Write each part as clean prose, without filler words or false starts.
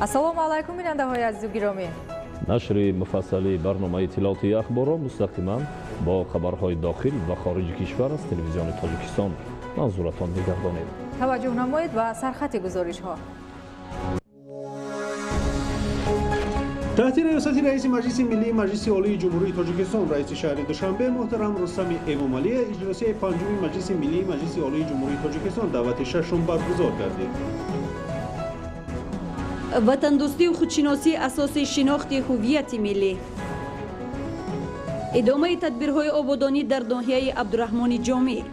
ассалому алайкум бинандаҳои азизу гиромӣ. нашри муфассали барномаи иттилооти ахборо мустақиман бо хабарҳои дохил ва хориҷи кишвар аз телевизиони Тоҷикистон манзуратон мегардонем. таваҷҷӯҳ намоед ба сархати гузоришҳо. تحت ریاست رئیس مجلس ملی مجلس عالی جمهوری تاجیکستان رئیس شهر دوشنبه محترم رستم امامعلی اجلاسی پنجم مجلس ملی مجلس عالی جمهوری تاجیکستان دعوت ششم برگزار گردید. وطندوستی و خودشناسی اساس شناخت هویت ملی. ادامه تدبیرهای آبادانی در ناحیه عبدالرحمن جامی.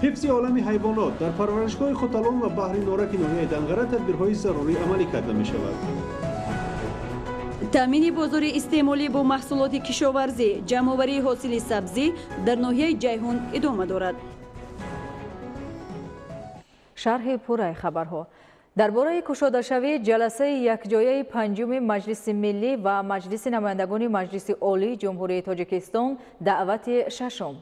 حفظ عالم حیوانات در پرورشگاه خوتالان و بحر نارک ناحیه دنگره تدبیرهای ضروری عملی کرده می شود. تامین بازار استعمالی با محصولات کشاورزی، جمع‌آوری حاصل سبزی در ناحیه جیهون ادامه دارد. شرح پوره خبرها. درباره کشاده‌شوی جلسه یکجایی پنجم مجلس ملی و مجلس نمایندگان مجلس عالی جمهوری تاجیکستان دعوت ششم.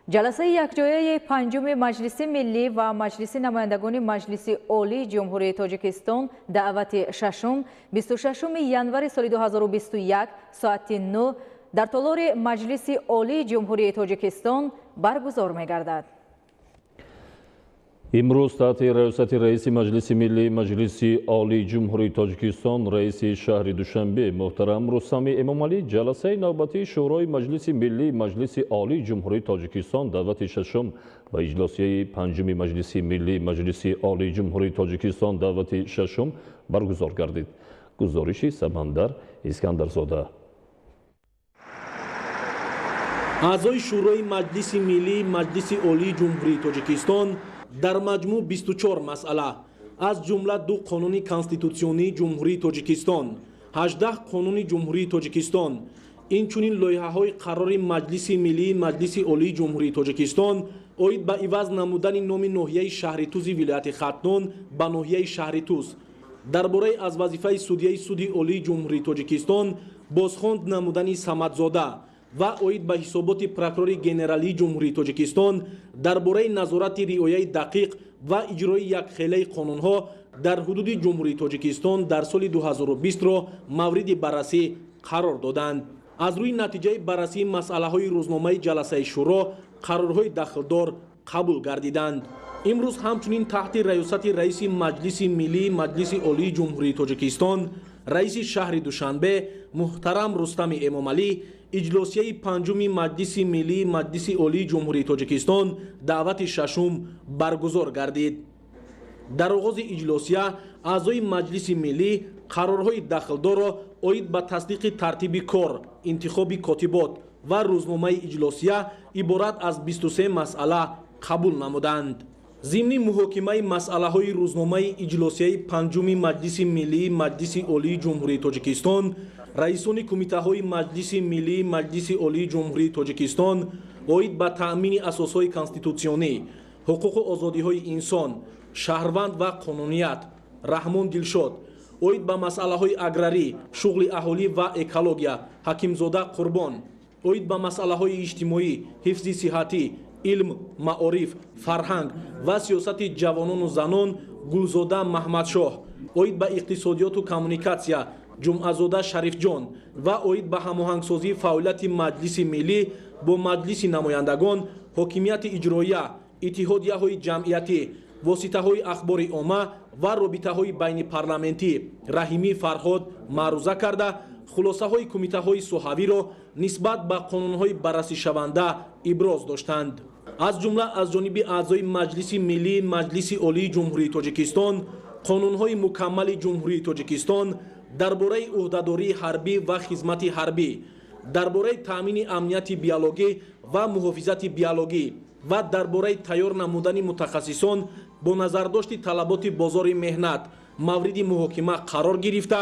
جلسه یکجایی پنجم مجلس ملی و مجلس نمایندگان مجلس عالی جمهوری تاجیکستان دعوت ششم 26 ینوری سال 2021 ساعت 9 در تالار مجلس عالی جمهوری تاجیکستان برگزار می‌گردد. امروز تحت ریاست رئیس مجلس ملی مجلس عالی جمهوری تاجیکستان رئیس شهر دوشنبه محترم رستم امامعلی جلسه نوبتی شورای مجلس ملی مجلس عالی جمهوری تاجیکستان دعوت ششم و اجلاسی پنجم مجلس ملی مجلس عالی جمهوری تاجیکستان دعوت ششم برگزار گردید. گزارش سمندر اسکندرزاده. اعضای شورای مجلس ملی مجلس عالی جمهوری تاجیکستان در مجموع 24 مسئله از جمله 2 قانون کانستیتوسیونی جمهوری تاجیکستان، 18 قانون جمهوری تاجیکستان، اینچنین لایحه‌های قرار مجلس ملی مجلس عالی جمهوری تاجیکستان اوید به عوض نمودن نام ناحیه شهرتوز ولایت ختنان به ناحیه شهرتوز، درباره از وظیفه سودیه سود عالی جمهوری تاجیکستان بازخواند نمودن صمدزاده و اوید به حسابات پروکورور گنرالی جمهوری تاجیکستان درباره نظارت رعایت دقیق و اجرای یک خیلی قانونها در حدود جمهوری تاجیکستان در سال 2020 را مورد بررسی قرار دادند. از روی نتیجه بررسی مسئله های روزنامه جلسه شورا قرارهای داخلدار قبول گردیدند. امروز همچنین تحت ریاست رئیس مجلس ملی مجلس عالی جمهوری تاجیکستان رئیس شهر دوشنبه محترم رستم امامعلی اجلاسی پنجم مجلس ملی مجلس عالی جمهوری تاجیکستان دعوت ششم برگزار گردید. در آغاز اجلاسی اعضای مجلس ملی قرارهای داخلدار را اوید به تصدیق ترتیب کار، انتخاب کاتبات و روزنامه اجلاسی عبارت از 23 مسئله قبول نمودند. ضمن محاکمه مسئله های روزنامه اجلاسی پنجم مجلس ملی مجلس عالی جمهوری تاجیکستان رئیسان کمیته های مجلس ملی مجلس عالی جمهوری تاجیکستان اوید به تأمین اساس های کانستیتوسیونی، حقوق و آزادی های انسان، شهروند و قانونیت رحمان دلشاد، اوید به مسئله های اگراری، شغل اهالی و اکولوژیا حکیمزاده قربان، اوید به مسئله های اجتماعی، حفظ صحتی، علم، معارف، فرهنگ و سیاست جوانان و زنان گلزاده محمدشاه، اوید به اقتصادیات و کمونیکاسیا جمعه‌زاده شریف جان و اوید به هماهنگسازی فعالیت مجلس ملی با مجلس نمایندگان، حاکمیت اجراییه، اتحادیه‌های جمعیتی، واسطه‌های اخبار عامه و رابطه‌های بین پارلمانتی رحیمی فرهاد معروضه کرده خلاصه‌های کمیته‌های صحوی را نسبت به قانون‌های بررسی شونده ابراز داشتند. از جمله از جانب اعضای مجلس ملی مجلس عالی جمهوری تاجیکستان قانون‌های مکمل جمهوری تاجیکستان درباره عهدهداری حربی و خدمت حربی، درباره تامین امنیت بیولوژی و محافظت بیولوژی و درباره تیار نمودن متخصصان با نظرداشت طلبات بازار مهنت مورد محاکمه قرار گرفته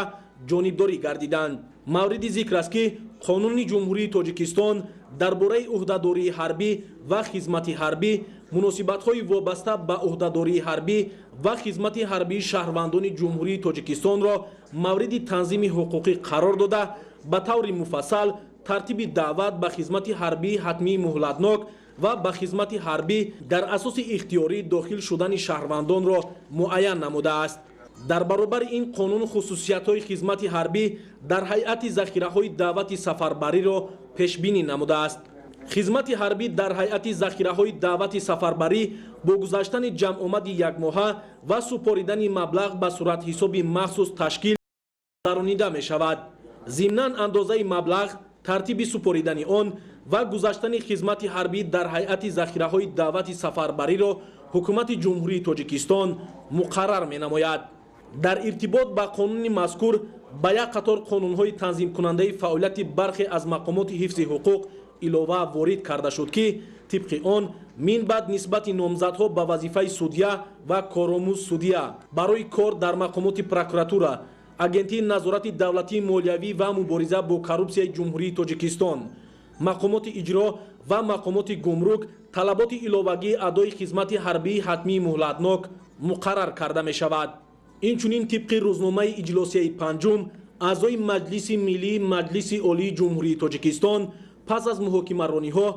جانبداری گردیدند. مورد ذکر است که قانون جمهوری تاجیکستان درباره عهدهداری حربی و خدمت حربی مناسبت‌های وابسته به عهدهداری حربی و خدمت حربی شهروندان جمهوری تاجیکستان را مورد تنظیم حقوقی قرار داده به طور مفصل ترتیب دعوت به خدمت حربی حتمی مهلتناک و به خدمت حربی در اساس اختیاری داخل شدن شهروندان را معین نموده است. дар баробари ин қонун хусусиятҳои хизмати ҳарбӣ дар ҳайати захираҳои даъвати сафарбариро пешбинӣ намудааст. хизмати ҳарбӣ дар ҳайати захираҳои даъвати сафарбарӣ бо гузаштани ҷамъомади якмоҳа ва супоридани маблағ ба суратҳисоби махсус ташкил гузаронида мешавад. зимнан андозаи маблағ, тартиби супоридани он ва гузаштани хизмати ҳарбӣ дар ҳайати захираҳои даъвати сафарбариро ҳукумати ҷумҳурии Тоҷикистон муқаррар менамояд. дар иртибот ба қонуни мазкур ба як қатор қонунҳои танзимкунандаи фаъолияти бархе аз мақомоти ҳифзи ҳуқуқ илова ворид карда шуд ки тибқи он минбаъд нисбати номзадҳо ба вазифаи судя ва коромӯз судя барои кор дар мақомоти прокуратура, агентии назорати давлатии молиявӣ ва мубориза бо коррупсияи ҷумҳурии Тоҷикистон, мақомоти иҷро ва мақомоти гумрук талаботи иловагии адои хизмати ҳарбии ҳатмии муҳлатнок муқаррар карда мешавад. инчунин тибқи рӯзномаи иҷлосияи панҷум аъзои маҷлиси миллии маҷлиси олии ҷумҳурии Тоҷикистон пас аз муҳокимарониҳо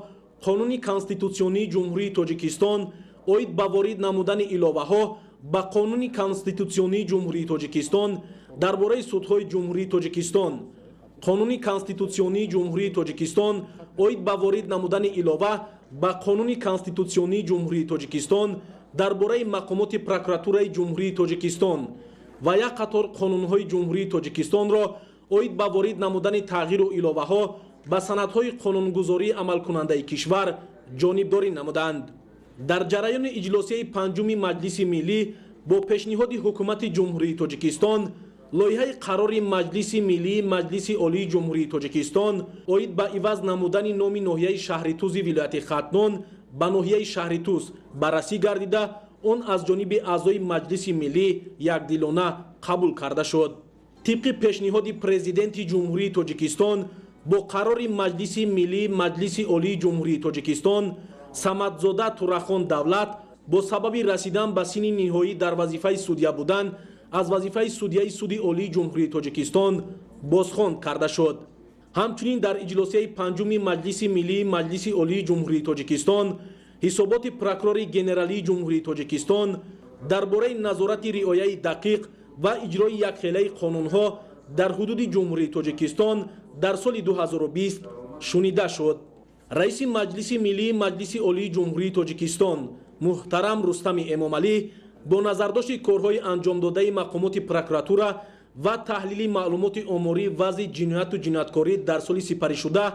қонуни конститутсионии ҷумҳурии Тоҷикистон оид ба ворид намудани иловаҳо ба қонуни конститутсионии ҷумҳурии Тоҷикистон дар бораи судҳои ҷумҳурии Тоҷикистон, қонуни конститутсионии ҷумҳурии Тоҷикистон оид ба ворид намудани илова ба қонуни конститутсионии ҷумҳурии Тоҷикистон дар бораи мақомоти прокуратураи ҷумҳурии Тоҷикистон ва як қатор қонунҳои ҷумҳурии Тоҷикистонро оид ба ворид намудани тағйиру иловаҳо ба санадҳои қонунгузории амалкунандаи кишвар ҷонибдорӣ намуданд. дар ҷараёни иҷлосияи панҷуми маҷлиси миллӣ бо пешниҳоди ҳукумати ҷумҳурии Тоҷикистон лоиҳаи қарори маҷлиси миллии маҷлиси олии ҷумҳурии Тоҷикистон оид ба иваз намудани номи ноҳияи шаҳритузи вилояти Хатнон ба ноҳияи шаҳритуз баррасӣ гардида он аз ҷониби аъзои маҷлиси миллӣ якдилона қабул карда шуд. тибқи пешниҳоди президенти ҷумҳурии Тоҷикистон бо қарори маҷлиси миллии маҷлиси олии ҷумҳурии Тоҷикистон Самадзода Турахон Давлат бо сабаби расидан ба синни ниҳоӣ дар вазифаи судя будан аз вазифаи судяи суди олии ҷумҳурии Тоҷикистон бозхонд карда шуд. ҳамчунин дар иҷлосияи панҷуми маҷлиси миллии маҷлиси олии ҷумҳурии Тоҷикистон ҳисоботи прокурори генералии ҷумҳурии Тоҷикистон дар бораи назорати риояи дақиқ ва иҷрои якхелаи қонунҳо дар ҳудуди ҷумҳурии Тоҷикистон дар соли 2020 шунида шуд. раиси маҷлиси миллии маҷлиси олии ҷумҳурии Тоҷикистон муҳтарам Рустами Эмомалӣ бо назардошти корҳои анҷомдодаи мақомоти прокуратура ва таҳлили маълумоти омории вазъи ҷинояту ҷинояткорӣ дар соли сипаришуда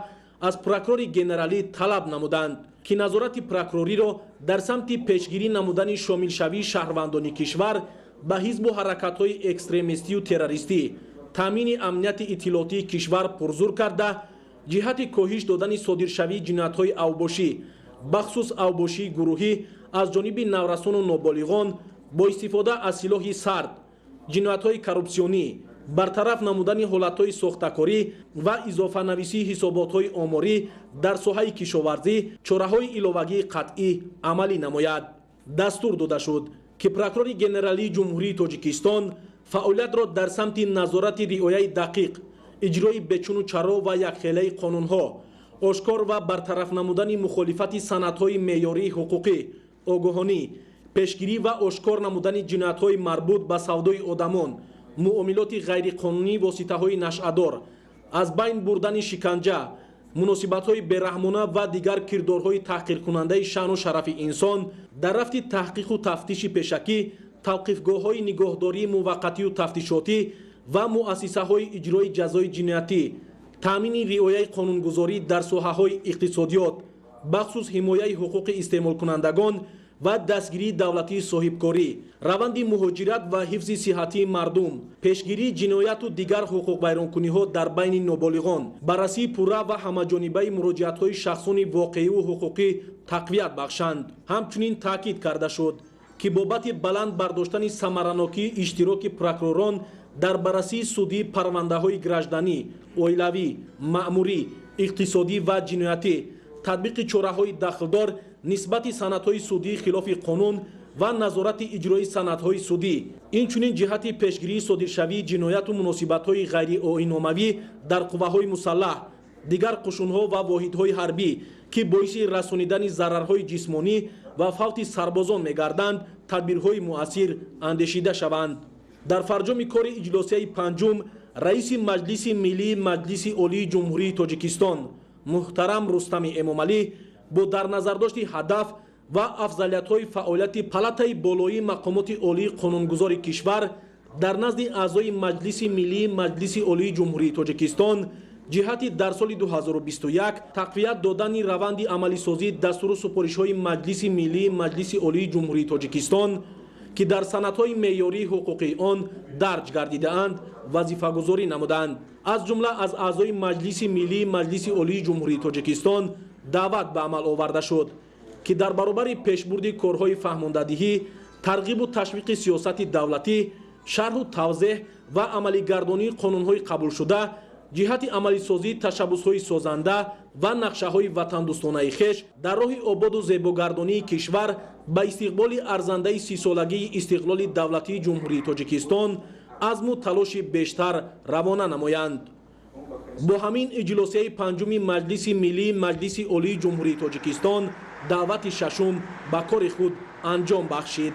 аз прокурори генералӣ талаб намуданд ки назорати прокурориро дар самти пешгирӣ намудани шомилшавии шаҳрвандони кишвар ба ҳизбу ҳаракатҳои экстремистию террористӣ, таъмини амнияти иттилоотии кишвар пурзур карда ҷиҳати коҳиш додани содиршавии ҷиноятҳои авбошӣ, бахусус авбошии гурӯҳӣ аз ҷониби наврасону ноболиғон бо истифода аз силоҳи сард, ҷиноятҳои коррупсионӣ, бартараф намудани ҳолатҳои сохтакорӣ ва изофанависии ҳисоботҳои оморӣ дар соҳаи кишоварзӣ чораҳои иловагии қатъӣ амалӣ намояд. дастур дода шуд ки прокурори генералии ҷумҳурии Тоҷикистон фаъолиятро дар самти назорати риояи дақиқ, иҷрои бечуну чаро ва якхелаи қонунҳо, ошкор ва бартараф намудани мухолифати санадҳои меъёрии ҳуқуқӣ, огоҳонӣ, пешгирӣ ва ошкор намудани ҷиноятҳои марбут ба савдои одамон, муомилоти ғайриқонунӣ воситаҳои нашъадор, аз байн бурдани шиканҷа, муносибатҳои бераҳмона ва дигар кирдорҳои таҳқиркунандаи шаъну шарафи инсон дар рафти таҳқиқу тафтиши пешакӣ, тавқифгоҳҳои нигоҳдории муваққатию тафтишотӣ ва муассисаҳои иҷрои ҷазои ҷиноятӣ, таъмини риояи қонунгузорӣ дар соҳаҳои иқтисодиёт, бахусус ҳимояи ҳуқуқи истеъмолкунандагон ва дастгирии давлатии соҳибкорӣ, раванди муҳоҷират ва ҳифзи сиҳатии мардум, пешгирии ҷинояту дигар ҳуқуқвайронкуниҳо дар байни ноболиғон, баррасии пурра ва ҳамаҷонибаи муроҷиатҳои шахсони воқеиву ҳуқуқӣ тақвият бахшанд. ҳамчунин таъкид карда шуд ки бобати баланд бардоштани самаранокии иштироки прокуророн дар баррасии судӣ парвандаҳои гражданӣ, оилавӣ, маъмурӣ, иқтисодӣ ва ҷиноятӣ, татбиқи чораҳои дахлдор нисбати санадҳои судии хилофи қонун ва назорати иҷрои санадҳои судӣ, инчунин ҷиҳати пешгирии содиршавии ҷинояту муносибатҳои ғайриоиномавӣ дар қувваҳои мусаллаҳ, дигар қушунҳо ва воҳидҳои ҳарбӣ ки боиси расонидани зарарҳои ҷисмонӣ ва фавти сарбозон мегарданд, тадбирҳои муассир андешида шаванд. дар фарҷоми кори иҷлосияи панҷум раиси маҷлиси миллии маҷлиси олии ҷумҳурии тоҷикистон муҳтарам рустами эмомалӣ бо дар назардошти ҳадаф ва афзалиятҳои фаъолияти палатаи болоии мақомоти олии қонунгузори кишвар дар назди аъзои маҷлиси миллии маҷлиси олии ҷумҳурии тоҷикистон ҷиҳати дар соли 2021 тақвият додани раванди амалисозии дастуру супоришҳои маҷлиси миллии маҷлиси олии ҷумҳурии тоҷикистон ки дар санадҳои меъёрии ҳуқуқии он дарҷ гардидаанд вазифагузорӣ намуданд. аз ҷумла аз аъзои маҷлиси миллии маҷлиси олии ҷумҳурии тоҷикистон даъват ба амал оварда шуд ки дар баробари пешбурди корҳои фаҳмондадиҳӣ тарғибу ташвиқи сиёсати давлатӣ шарҳу тавзеҳ ва амалигардонии қонунҳои қабулшуда ҷиҳати амалисозии ташаббусҳои созанда ва нақшаҳои ватандӯстонаи хеш дар роҳи ободу зебогардонии кишвар ба истиқболи арзандаи сисолагии истиқлоли давлатии ҷумҳурии тоҷикистон азму талоши бештар равона намоянд. бо ҳамин иҷлосияи панҷуми маҷлиси миллии маҷлиси олии ҷумҳурии тоҷикистон даъвати шашум ба кори худ анҷом бахшид.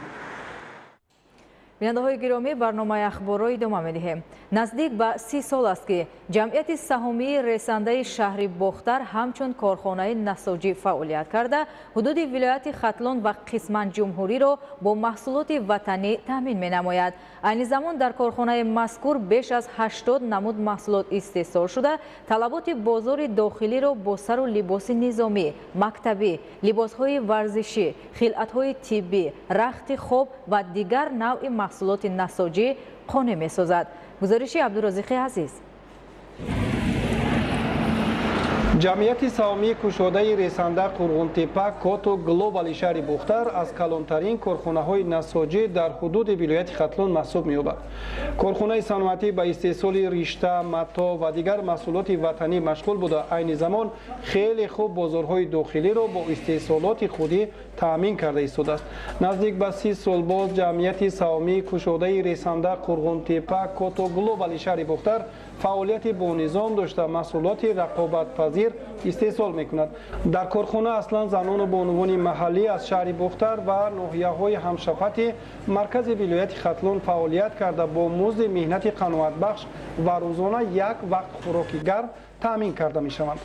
бинандаҳои гиромӣ, барномаи ахборро идома медиҳем. наздик ба 30 сол аст ки ҷамъияти саҳомии ресандаи шаҳри бохтар ҳамчун корхонаи насоҷӣ фаъолият карда ҳудуди вилояти хатлон ва қисман ҷумҳуриро бо маҳсулоти ватанӣ таъмин менамояд. айни замон дар корхонаи мазкур беш аз 80 намуд маҳсулот истеҳсол шуда талаботи бозори дохилиро бо сару либоси низомӣ, мактабӣ, либосҳои варзишӣ, хилъатҳои тиббӣ, рахти хоб ва дигар навъи маҳсулоти насоҷӣ қонеъ месозад. гузориши абдуразиқи азиз. ҷамъияти саҳомии кушодаи ресанда қурғунтепа кото глобали шаҳри бухтар аз калонтарин корхонаҳои насоҷӣ дар ҳудуди вилояти хатлон маҳсуб меёбад. корхонаи саноатӣ ба истеҳсоли ришта, мато ва дигар маҳсулоти ватанӣ машғул буда айни замон хеле хуб бозорҳои дохилиро бо истеҳсолоти худӣ таъмин карда истодааст. наздик ба 30 сол боз ҷамъияти саҳомии кушодаи ресанда қурғунтепа кото глобали шаҳри бухтар фаъолияти бонизом дошта маҳсулоти рақобатпазир истеҳсол мекунад. дар корхона аслан занону бонувони маҳаллӣ аз шаҳри бухтар ва ноҳияҳои ҳамшафати маркази вилояти хатлон фаъолият карда бо музди меҳнати қаноатбахш ва рӯзона як вақт хӯроки гарм таъмин карда мешаванд.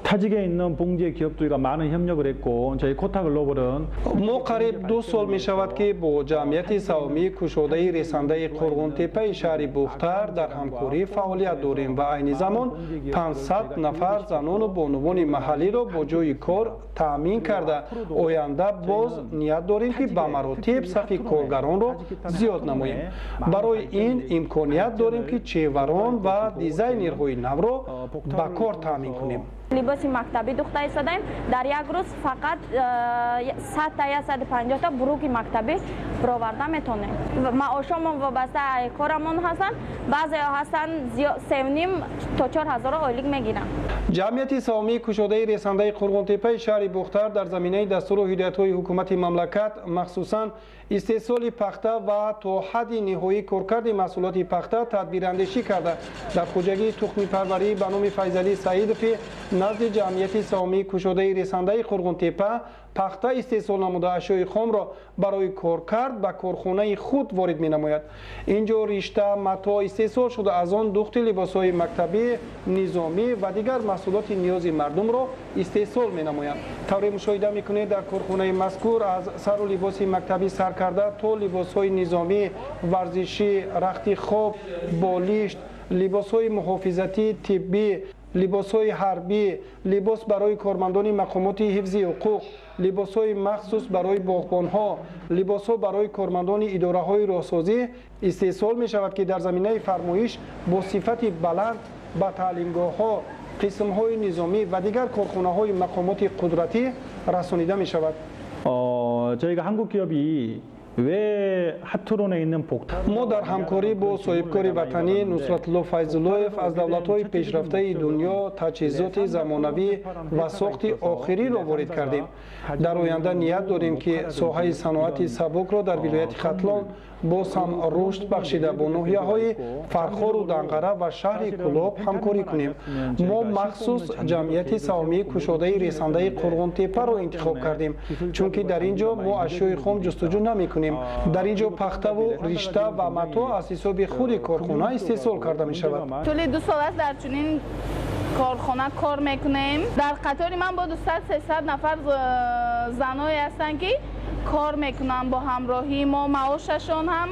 타직에 있는 봉지의 기업들과 많은 협력을 했고 저희 코타 글로벌은 мо қариб 2 сол мешавад ки бо ҷамъияти саҳомии кушодаи ресандаи қурғунтепаи шаҳри бухтар дар ҳамкорӣ фаъолият дорем ва айни замон 500 нафар занону бонувони маҳаллиро бо ҷойи кор таъмин карда оянда боз ният дорем ки ба маротиб сафи коргаронро зиёд намоем. барои ин имконият дорем ки чеварон ва дизайнерҳои навро ба кор таъмин кунем. либоси мактабӣ духта истодаем. дар як рӯз фақат 100 та 150 та буруки мактабӣ проварда метонем. маошомон вобаста корамон ҳастанд. баъзеҳо ҳастанд 3.5 то 4000 ойлик мегиранд. ҷамъияти саҳомии кушодаи ресандаи қурғунтепаи шаҳри бухтар дар заминаи дастуру ҳидоятҳои ҳукумати мамлакат махсусан истеҳсоли пахта ва то ҳадди ниҳоӣ коркарди маҳсулоти пахта тадбирандешӣ карда дар хуҷагии тухмипарварӣ ба номи Файзалӣ Саидовӣ назди ҷамъияти саҳомии кушодаи ресандаи қурғунтепа пахта истеҳсол намуда ашёи хомро барои коркард ба корхонаи худ ворид менамояд. ин ҷо ришта, мато истеҳсол шуда аз он духти либосҳои мактабӣ, низомӣ ва дигар маҳсулоти ниёзи мардумро истеҳсол менамоянд. тавре мушоҳида мекунед дар корхонаи мазкур аз сару либоси мактабӣ сар карда то либосҳои низомӣ, варзишӣ, рахти хоб, болишт, либосҳои муҳофизатӣ, тиббӣ, либосҳои ҳарбӣ, либос барои кормандони мақомоти ҳифзи ҳуқуқ, либосҳои махсус барои боғбонҳо, либосҳо барои кормандони идораҳои роҳсозӣ истеҳсол мешавад ки дар заминаи фармоиш бо сифати баланд ба таълимгоҳҳо, қисмҳои низомӣ ва дигар корхонаҳои мақомоти қудратӣ расонида мешавад. 저희가 한국 기업이 왜 하트론에 있는 복탑 мо дар ҳамкорӣ бо соҳибкори ватанӣ Нусратулло Файзуллоев аз давлатҳои пешрафтаи дунё таҷҳизоти замонавӣ ва сохти охириро ворид кардем. дар оянда ният дорем ки соҳаи саноати сабукро дар вилояти хатлон боз ҳам рушд бахшида бо ноҳияҳои Фархору Данғара ва шаҳри Кулоб ҳамкорӣ кунем. мо махсус ҷамъияти саҳомии кушодаи ресандаи Қурғунтепаро интихоб кардем, чунки дар ин ҷо мо ашёи хом ҷустуҷӯ намекунем. мекунем. дар ин ҷо пахтаву ришта ва матоъ аз ҳисоби худи корхона истеҳсол карда мешавад. طول 2 سال است در چنین کارخانه کار میکنیم. در قطار من با 200-300 نفر زنایی هستند که کار میکنن. با همراهی ما معاششان هم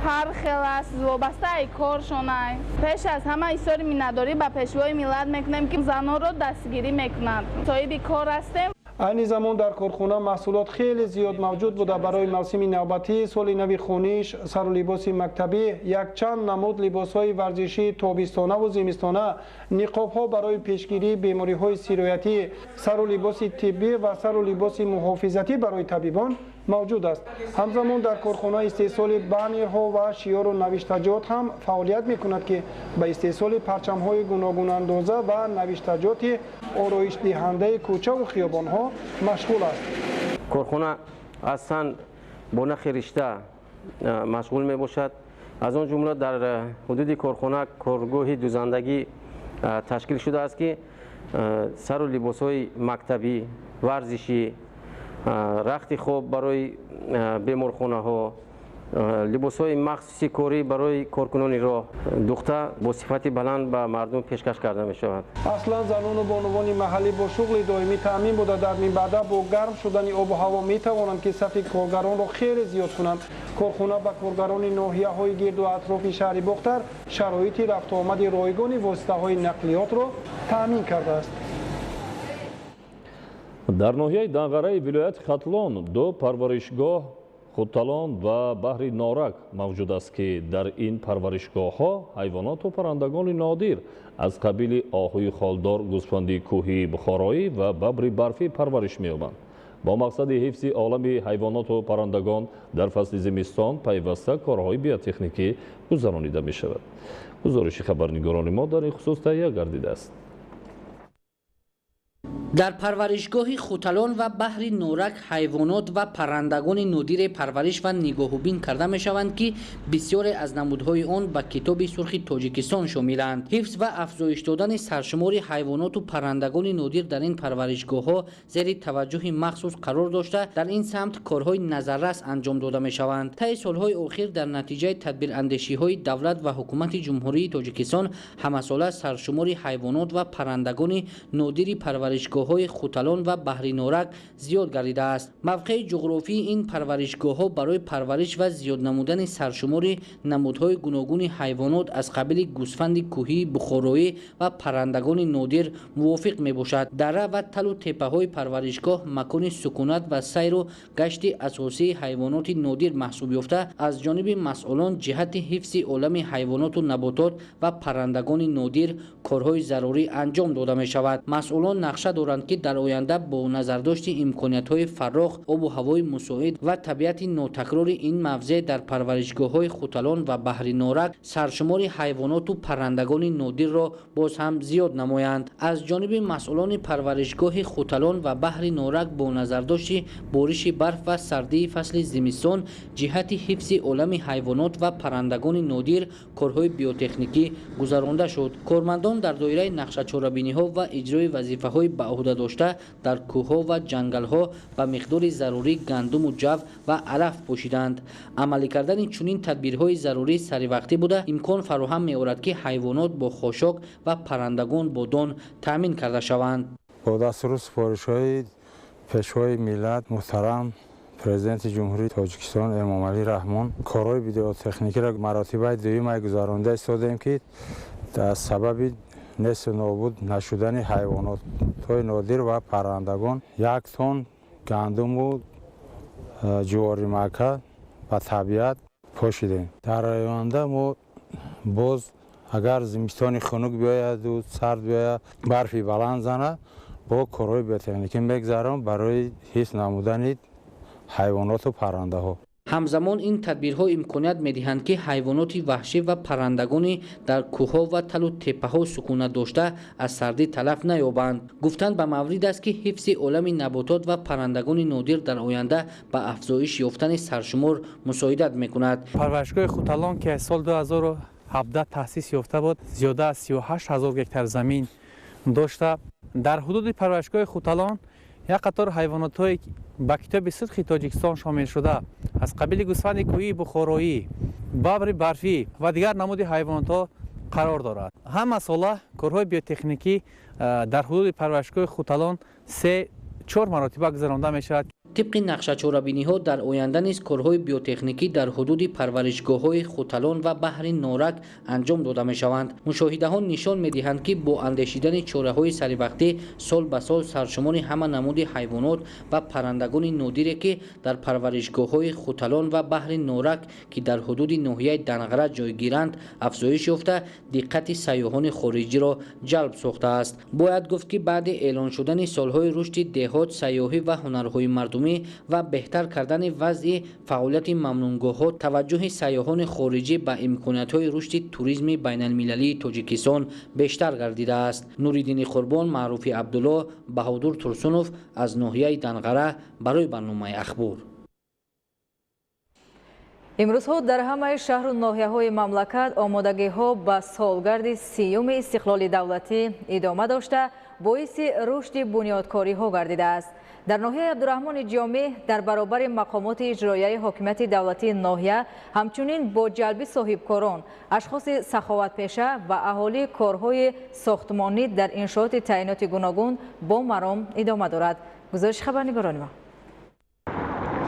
هر خیلی است، وابسته ای کارشان است. پیش از همه ایثار مینه‌داری به پیشوای ملت میکنیم که زنها را دستگیری میکنند. صاحب کار هستیم. айни замон дар корхона маҳсулот хеле зиёд мавҷуд буда. барои мавсими навбатӣ, соли нави хуниш, сару либоси мактабӣ, якчанд намуд либосҳои варзишӣ тобистонаvu зимистона, ниқобҳо барои пешгирии бемориҳои сироятӣ, сару либоси тиббӣ ва сару либоси муҳофизатӣ барои табибон мавҷуд аст. ҳамзамон дар корхона истеҳсоли баннерҳо ва шиёру навиштаҷот ҳам фаъолият мекунад ки ба истеҳсоли парчамҳои гуногунандоза ва навиштаҷоти ороишдиҳандаи кӯчаву хиёбонҳо машғул аст. корхона аслан бо нахи ришта машғул мебошад. аз он ҷумла дар ҳудуди корхона коргоҳи дузандагӣ ташкил шудааст ки сару либосҳои мактабӣ, варзишӣ, рахти хоб барои беморхонаҳо, либосҳои махсуси корӣ барои коркунони роҳ духта бо сифати баланд ба мардум пешкаш карда мешавад. аслан занону бонувони маҳаллӣ бо шуғли доимӣ таъмин буда дар минбаъда бо гарм шудани обу ҳаво метавонанд ки сафи коргаронро хеле зиёд кунанд. корхона ба коргарони ноҳияҳои гирду атрофи шаҳри бохтар шароити рафту омади ройгони воситаҳои нақлиётро таъмин кардааст. дар ноҳияи данғараи вилояти хатлон 2 парваришгоҳ худталон ва баҳри норак мавҷуд аст ки дар ин парваришгоҳҳо ҳайвоноту паррандагони нодир аз қабили оҳуи холдор, гӯсфанди кӯҳӣ бухороӣ ва бабри барфӣ парвариш меёбанд. бо мақсади ҳифзи олами ҳайвоноту паррандагон дар фасли зимистон пайваста корҳои биотехникӣ гузаронида мешавад. гузориши хабарнигорони мо дар ин хусус таҳия гардидааст. дар парваришгоҳи хуталон ва баҳри норак ҳайвонот ва паррандагони нодире парвариш ва нигоҳубин карда мешаванд ки бисёре аз намудҳои он ба китоби сурхи Тоҷикистон шомиланд. ҳифз ва афзоиш додани саршумори ҳайвоноту паррандагони нодир дар ин парваришгоҳҳо зери таваҷҷӯҳи махсус қарор дошта дар ин самт корҳои назаррас анҷом дода мешаванд. таи солҳои охир дар натиҷаи тадбирандешиҳои давлат ва ҳукумати ҷумҳурии Тоҷикистон ҳамасола саршумори ҳайвонот ва паррандагони нодири парваришгоҳ хуталон ва баҳри норак зиёд гардидааст. мавқеи ҷуғрофии ин парваришгоҳҳо барои парвариш ва зиёд намудани саршумори намудҳои гуногуни ҳайвонот аз қабили гӯсфанди кӯҳӣ, бухороӣ ва паррандагони нодир мувофиқ мебошад. дара ва талу теппаҳои парваришгоҳ макони сукунат ва сайру гашти асосии ҳайвоноти нодир маҳсуб ёфта аз ҷониби масъулон ҷиҳати ҳифзи олами ҳайвоноту наботот ва паррандагони нодир корҳои зарурӣ анҷом дода мешавад. масъулон нақша доранд ки дар оянда бо назардошти имкониятҳои фаррох, обу ҳавои мусоид ва табиати нотакрори ин мавзеъ дар парваришгоҳҳои хуталон ва баҳри норак саршумори ҳайвоноту паррандагони нодирро боз ҳам зиёд намоянд. аз ҷониби масъулони парваришгоҳи хуталон ва баҳри норак бо назардошти бориши барф ва сардии фасли зимистон ҷиҳати ҳифзи олами ҳайвонот ва паррандагони нодир корҳои биотехникӣ гузаронда шуд. кормандон дар доираи нақшачорабиниҳо ва иҷрои вазифаҳои ба уҳда дошта дар кӯҳҳо ва ҷангалҳо ба миқдори зарурӣ гандуму ҷав ва алаф пошиданд. амалӣ кардани чунин тадбирҳои зарурӣ саривақтӣ буда имкон фароҳам меорад ки ҳайвонот бо хошок ва паррандагон бо дон таъмин карда шаванд. бо дастуру супоришҳои пешвои миллат муҳтарам президенти ҷумҳурии Тоҷикистон Эмомалӣ Раҳмон корҳои видеотехникиро маротибаи дуюмай гузаронда истодем ки аз сабаби несу нобуд нашудани ҳайвонотҳои нодир ва паррандагон 1 тонн гандуму ҷувори макка ба табиат пошидем. дар оянда мо боз агар зимистони хунук биёяду сард биёяд барфи баланд зана бо корҳои биотехникӣ мегзарам барои ҳифз намудани ҳайвоноту паррандаҳо. ҳамзамон ин тадбирҳо имконият медиҳанд ки ҳайвоноти ваҳшӣ ва паррандагони дар кӯҳҳо ва талу теппаҳо сукунат дошта аз сардӣ талаф наёбанд. гуфтан ба маврид аст ки ҳифзи олами наботот ва паррандагони нодир дар оянда ба афзоиш ёфтани саршумор мусоидат мекунад. парваришгоҳи хуталон ки аз соли 2017 таъсис ёфта буд, зиёда аз 38 000 гектар замин дошта. дар ҳудуди парваришгоҳи хуталон یک قطار حیوانات با کتاب صدق تاجیکستان شامل شده از قبیل گوسفند کوهی بخارایی، ببر برفی و دیگر نمود حیوانات ها قرار دارد. همه ساله کارهای بیوتکنیکی در حدود پرورشگاه خوتالان 3-4 مراتبه گذرانده می شود. طبق نقشه چاره‌بینی ها در آینده نیز کارهای بیوتکنیکی در حدود پرورشگاه های خوتالان و بحر نورک انجام داده می شوند. مشاهده ها نشان می دهند که با اندیشیدن چاره های سریوقتی سال به سال سرشمار همه نمود حیوانات و پرندگان نادری که در پرورشگاه های خوتالان و بحر نورک که در حدود ناحیه دنغره جای گیرند افزایش یافته دقت سیاحان خارجی را جلب ساخته است. باید گفت که بعد اعلان شدن سالهای رشد دهات، سیاحی و هنرهای مردمی و بهتر کردن وضع فعالیت ممنونگاه‌ها توجه سیاحان خارجی به امکانات‌های رشد توریسم بین‌المللی تاجیکستان بیشتر گردیده است. نوریدین قربان، معروف عبدالله، بهادر ترسونوف از ناحیه دنغره برای برنامه اخبار. امروزها در همه شهر و ناحیه‌های مملکت آمادگی‌ها به سالگرد 30 استقلال دولتی ادامه داشته باعث رشد بنیادکاری‌ها گردیده است. در ناحیه عبدالرحمن جامع در برابر مقامات اجرایی حاکمیت دولتی ناحیه همچنین با جلب صاحبکاران، اشخاص سخاوتپیشه و اهالی کارهای ساختمانی در انشاءات تعیینات گوناگون با مرام ادامه دارد. گزارش خبرنگاران ما.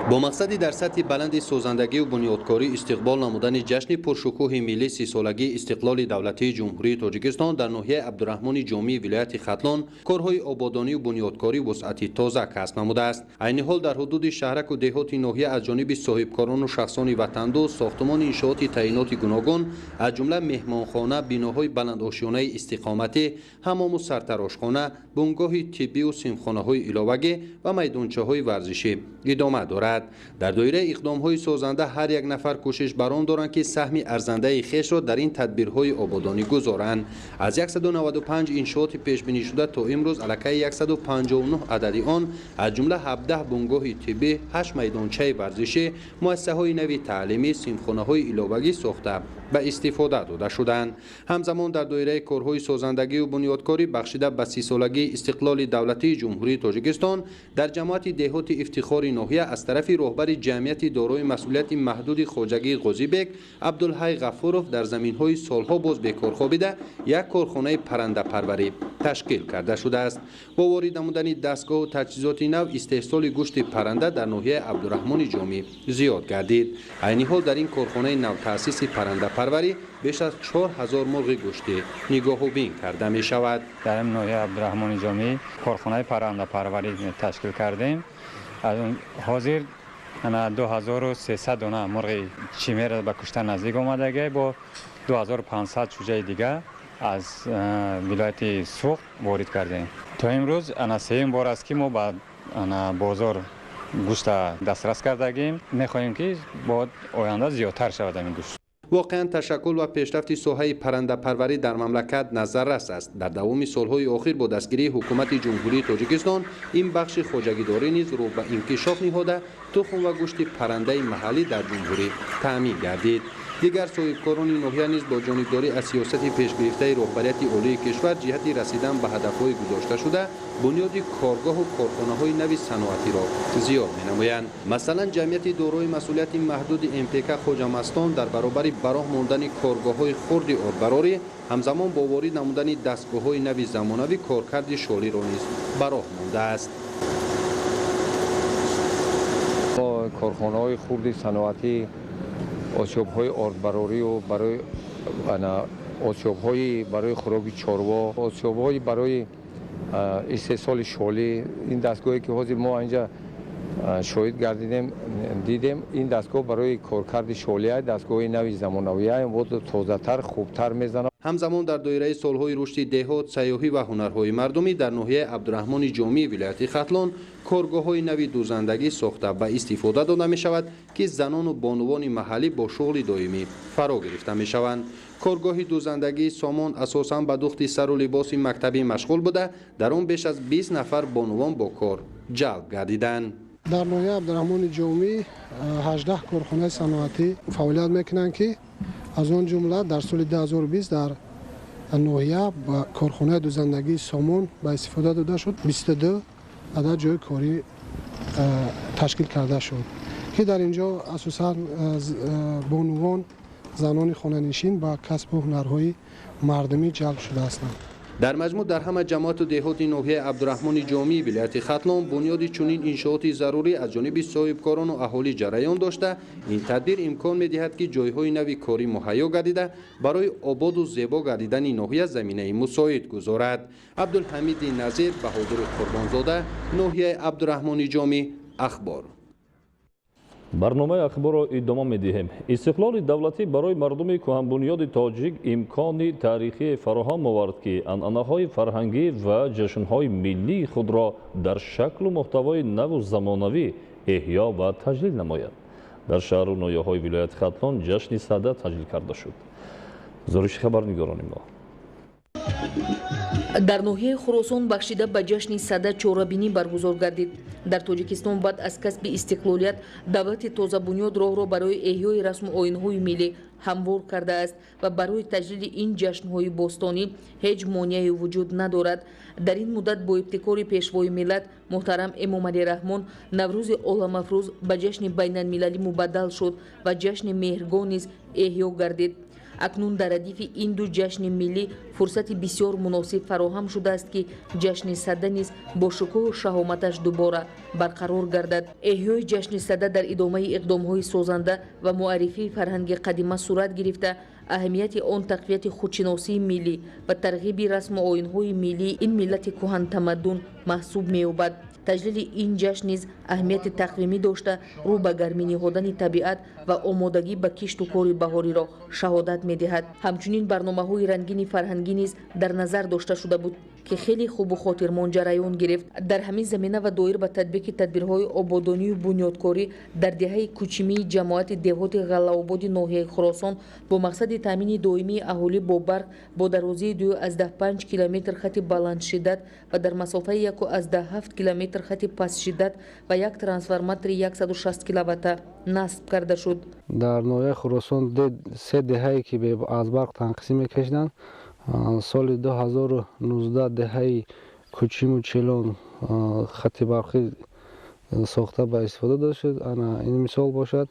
با مقصدی در سطح بلند سازندگی و بنیادکاری استقبال نمودن جشن پرشکوه ملی 30 سالگی استقلال دولتی جمهوری تاجیکستان در ناحیه عبدالرحمن جامع ولایت ختلان کارهای آبادانی و بنیادکاری وسعتی تازه کسب نموده است. عین حال در حدود شهرک و دهات ناحیه از جانب صاحبکاران و شخصان وطندوست ساختمان انشاءات تعیینات گوناگون از جمله مهمانخانه، بناهای بلند آشیانه استقامتی، حمام و سرتراشخانه، بنگاه طبی و سیمخانه‌های علاوگی و میدانچه‌های ورزشی ادامه دارد. در دایره اقدام‌های سازنده هر یک نفر کوشش برآن دارند که سهم ارزنده خویش را در این تدبیرهای آبادانی گذارند. از 195 انشاءات پیش بینی شده تا امروز الکی 159 عددی آن از جمله 17 بنگاه طبی، 8 میدانچه ورزشی، مؤسسه‌های نوی تعلیمی، سیمخانه‌های علاوگی ساخته به استفاده داده شدند. همزمان در دایره کارهای سازندگی و بنیادکاری بخشیده به 30 سالگی استقلال دولتی جمهوری تاجیکستان در جماعت دهات افتخار ناحیه از طرف رهبر جمعیت دارای مسئولیت محدود خواجگی قاضیبک عبدالحی غفورов در زمین‌های سالها باز بیکار خوابیده یک کارخانه پرنده پروری تشکیل کرده شده است. با وارد نمودن دستگاه و تجهیزات نو استحصال گوشت پرنده در ناحیه عبدالرحمن جامع زیاد گردید. عین حال در این کارخانه نو تأسیس پرنده پروری بیش از 4000 مرغ گوشتی نگاه و بین کرده می شود. در این ناحیه عبدالرحمن جامع کارخانه پرنده پروری تشکیل کردیم. از حاضر 2300 دانه مرغ چیمه را به کشتن نزدیک آمدگی با 2500 شجاع دیگر از ولایت سوق وارد کردیم. تا امروز سومین بار است که ما به بازار گوشت دسترس کردگیم. می‌خواهیم که با آینده زیادتر شود این گوشت. واقعا تشکل و پیشرفت ساحه پرنده پروری در مملکت نظررس است. در دوام سالهای اخیر با دستگیری حکومت جمهوری تاجیکستان این بخش خواجگیداری نیز رو به انکشاف نهاده تخم و گوشت پرنده محلی در جمهوری تامین گردید. دیگر صاحبکاران ناحیه نیز با جانبداری از سیاست پیشگرفته رهبریت عالی کشور جهت رسیدن به هدفهای گذاشته شده بنیاد کارگاه و کارخانه‌های نوی صنعتی را زیاد می‌نمایند. مثلا جمعیت دارای مسئولیت محدود امپک خوجامستان در برابر براه ماندن کارگاه‌های خرد آردبراری همزمان با وارد نمودن دستگاه‌های نوی زمانوی کارکرد شالی را نیز براه مانده است. کارخانه‌های خرد صنعتی آسیاب‌های آردبراری و برای آسیاب‌های برای خوراک چاروا، آسیاب‌های برای استحصال شالی، این دستگاهی که حاضر ما اینجا شاهد گردیدیم دیدیم این دستگاه برای کارکرد شالی است. دستگاه نوی زمانوی است و تازه‌تر خوبتر میزنه. همزمان در دایره سالهای رشد دهات، سیاحی و هنرهای مردمی در ناحیه عبدالرحمن جامع ولایت ختلان کارگاه‌های نوی دوزندگی ساخته و استفاده داده می شود که زنان و بانوان محلی با شغل دائمی فرا گرفته می شوند. کارگاه دوزندگی سامان اساساً به دوخت سر و لباس مکتبی مشغول بوده، در آن بیش از 20 نفر بانوان با کار جلب گردیدند. در ناحیه عبدالرحمن جامع 18 کارخانه صنعتی فعالیت میکنند که از آن جمله در سال 2020 در ناحیه با کارخانه دوزندگی سامان به استفاده داده شد 22 عدد جای کاری تشکیل کرده شد که در اینجا اساساً بانوان زنان خانه‌نشین با کسب و هنرهای مردمی جلب شده هستند. در مجموع در همه جماعت و دهات ناحیه عبدالرحمن جامی ولایت ختلان بنیاد چنین انشاءات ضروری از جانب صاحبکاران و اهالی جریان داشته این تدبیر امکان می‌دهد که جایهای نوی کاری مهیا گردیده برای آباد و زیبا گردیدن ناحیه زمینه مساعد گذارد. عبدالحمید نظیر بهادر قربانزاده، ناحیه عبدالرحمن جامی، اخبار. برنامه اخبار را ادامه می‌دهیم. استقلال دولتی برای مردم کهن‌بنیاد تاجیک امکان تاریخی فراهم آورد که عنعنه‌های فرهنگی و جشن‌های ملی خود را در شکل و محتوای نو و زمانوی احیا و تجلیل نماید. در شهر و ناحیه‌های ولایت ختلان جشن سده تجلیل کرده شد. زارش خبرنگاران ما. در ناحیه خراسان بخشیده به جشن سده چهاربینی برگزار گردید. در تاجیکستان بعد از کسب استقلالیت دولت تازه بنیاد راه را برای احیای رسم و آیین‌های ملی هموار کرده است و برای تجلیل این جشن‌های باستانی هیچ مانعی وجود ندارد. در این مدت با ابتکار پیشوای ملت محترم امام علی رحمان نوروز عالم افروز به جشن بین‌المللی مبدل شد و جشن مهرگان نیز احیا گردید. اکنون در ردیف این دو جشن ملی فرصت بسیار مناسب فراهم شده است که جشن سده نیز با شکوه و شهامتش دوباره برقرار گردد. احیای جشن سده در ادامه اقدام‌های سازنده و معرفی فرهنگ قدیمی صورت گرفته اهمیت آن تقویت خودشناسی ملی و ترغیب رسم و آیین‌های ملی این ملت کهن تمدن محسوب می‌یابد. تجلیل این جشن نیز اهمیت تقویمی داشته رو به گرمی نهادن طبیعت و آمادگی به کشت و کار بهاری را شهادت می‌دهد. همچنین برنامه‌های رنگین فرهنگی نیز در نظر داشته شده بود که خیلی خوب و خاطرمان جریان گرفت. در همین زمینه و دایر به تطبیق تدبیرهای آبادانی و بنیادکاری در دهه کوچمی جماعت دهات غله‌آباد ناحیه خراسان با مقصد تامین دائمی اهالی با برق با درازی 2.5 کیلومتر خط بلند شدت و در مسافه 1.7 کیلومتر خط پست شدت و یک ترانسفورماتر 160 کیلووات نصب کرده شد. در ناحیه خراسان 3 دهه‌ای که از برق تنقسیم می‌کشیدند. سال 2019 دهه کوچیم و چلان خط برقی ساخته به استفاده داده شد. این مثال باشد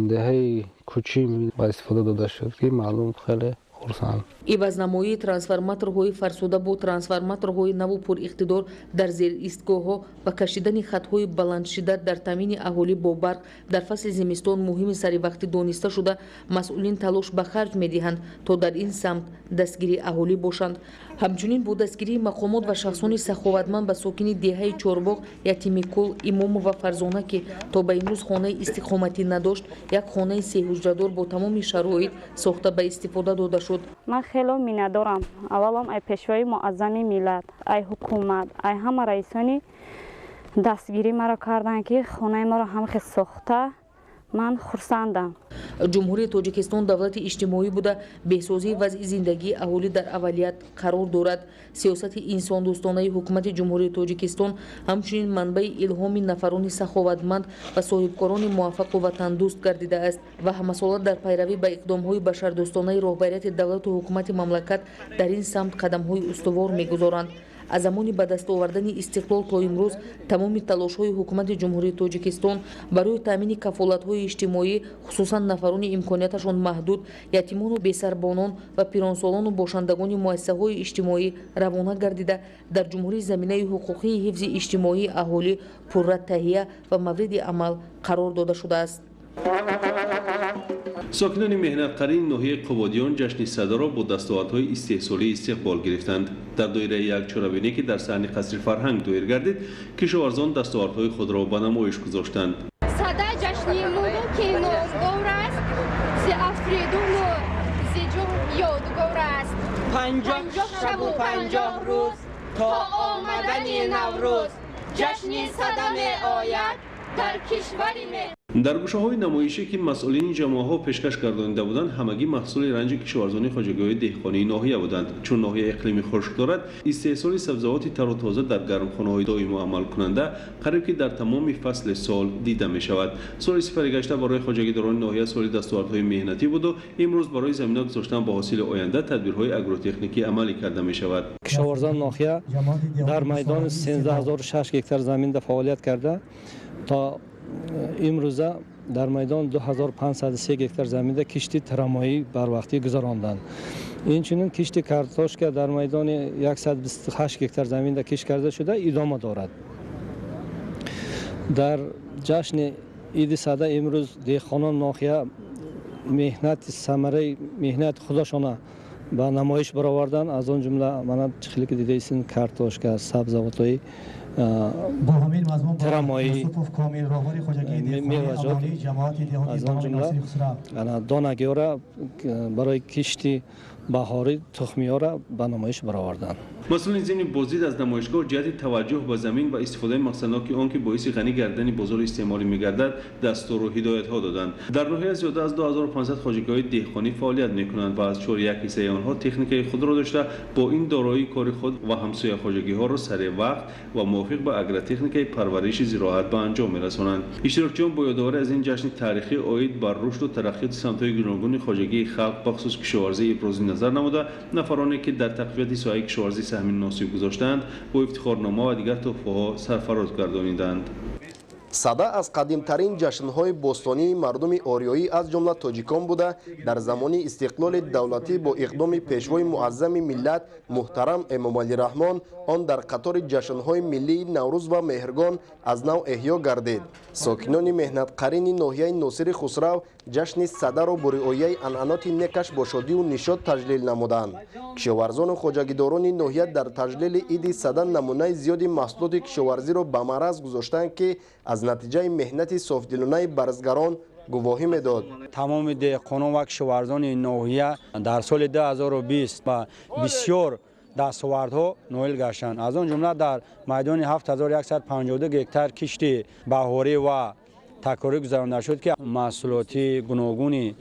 دهه کوچیم به استفاده داده شد که مردم خیلی خرسند. عوضنمایی ترانسفورماتورهای فرسوده با ترانسفورماتورهای نو پر اقتدار در زیر ایستگاه‌ها و کشیدن خط‌های بلند شدت در تامین اهالی با برق در فصل زمستان مهم سری وقتی دانسته شده مسئولین تلاش به خرج می‌دهند تا در این سمت دستگیری اهالی باشند. همچنین با دستگیری مقامات و شخصان سخاوتمند به ساکنی دهه چهارباغ یتیمی کل امام و فرزانه که تا به امروز خانه استقامتی نداشت یک خانه 3 حجره‌دار با تمام شرایط ساخته به استفاده داده شد. من خیلی میندارم اولم ای پیشوای معظم ملت ای حکومت ای همه رئیسانی دستگیری مرا کردن که خانه ما را هم ساخته. من خرسندم. جمهوری تاجیکستان دولت اجتماعی بوده بهسازی وضع زندگی اهالی در اولویت قرار دارد. سیاست انسان دوستانه حکومت جمهوری تاجیکستان همچنین منبع الهام نفران سخاوتمند و صاحبکاران موفق و وطن دوست گردیده است و همساله در پیروی به اقدام‌های بشردوستانه راهبریت دولت و حکومت مملکت در این سمت قدم‌های استوار می‌گذارند. از زمانی به دست آوردن استقلال تا امروز تمام تلاش‌های حکومت جمهوری تاجیکستان برای تامین کفالت‌های اجتماعی خصوصا نفران امکاناتشان محدود یتیمان و بی‌سربانان و پیرانسالان و باشندگان مؤسسه‌های اجتماعی روانه گردیده در جمهوری زمینه حقوقی حفظ اجتماعی اهالی پررا تهیه و مورد عمل قرار داده شده است. ساکنان مهنت‌قرین ناحیه قبادیان جشن سده را با دستاوردهای استحصالی استقبال گرفتند. در دایره یک چهاربینی که در صحن قصر فرهنگ دایر گردید کشاورزان دستاوردهای خود را به نمایش گذاشتند. سده جشنی موضوع که نامدار است ز افریدون و ز جهد یادگار است. 50 شب و 50 روز تا آمدن نوروز جشن سده می آید در کشوری در گوشه‌های نمایشی که مسئولین جامعه‌ها پیشکش گردانیده بودند، همگی محصول رنج کشاورزانی خواجگی‌های دهقانی ناحیه بودند. چون ناحیه اقلیمی خشک دارد، استحصال سبزیجات تر و تازه در گرمخانه‌های دائم و عمل کننده قریب که در تمام فصل سال دیده می‌شود. سال سفر گشته برای خواجگی‌داران ناحیه سال دستاوردهای مهنتی بود و امروز برای زمینه گذاشتن با حاصل آینده تدبیرهای آگروتکنیکی عملی کرده می‌شود. کشاورزان ناحیه در میدان 13006 هکتار زمین فعالیت کرده تا امروزه در میدان 2503 هکتار زمین کشتی ترامایی بر وقتی گذراندند. اینچنین کشتی کارتوش که در میدان 128 هکتار زمین کشت کرده شده ادامه دارد. در جشن عید سده امروز دهقانان ناحیه مهنت ثمره مهنت خودشان با نمایش برآوردند. از آن جمله من چخلی که دیده ایستین کارتوشک، سبزیجات با همین مضمون ترامایی کامل راهوری خواجگی دهقانی جماعت از آن جمله دانگی را برای کشتی بهاری تخمی‌ها را به نمایش برآوردند. مسئولین ضمن بازدید از نمایشگاه جهت توجه به زمین و استفاده مقصدناک آن که باعث غنی کردن بازار استعماری می‌گردد دستور و هدایت‌ها دادند. در ناحیه زیاده از 2500 خواجگی‌های دهقانی فعالیت می‌کنند و از 4.1 حصه آنها تکنیک خود را داشته با این دارایی کار خود و همسایه خواجگی‌ها را سریع وقت و موافق به اگروتکنیک پرورش زراعت به انجام می‌رسانند. اشتراکچیان با یادآوری از این جشن تاریخی عاید بر رشد و ترقی سمت‌های گوناگون خواجگی خلق به خصوص کشاورزی ابراز نظر نموده، نفرانی که در تقویت ساحه کشاورزی سهم ناصب گذاشتند با افتخارنامه و دیگر تحفه‌ها سرفراز گردانیدند. سده از قدیمترین جشن‌های بوستانی مردم آریایی از جمله تاجیکان بوده در زمان استقلال دولتی با اقدام پیشوای معظم ملت محترم امام علی رحمان آن در قطار جشن‌های ملی نوروز و مهرگان از نو احیا گردید. ساکنان مهنت قرین ناحیه ناصر خسرو جشن سده را با رعایت عنعنات نکش با شادی و نشاط تجلیل نمودند. کشاورزان و خواجگی‌داران ناحیه در تجلیل عید سده نمونه زیادی محصولات کشاورزی را به معرض گذاشتند که از نتیجه مهنت صافدلانه برزگران گواهی میداد. تمام دهقانان و کشاورزان ناحیه در سال 2020 با بسیار دستاوردها نایل گشتند. از آن جمله در میدان 7152 هکتار کشتی بهاری و تکراری گذرانده شد که محصولات گوناگون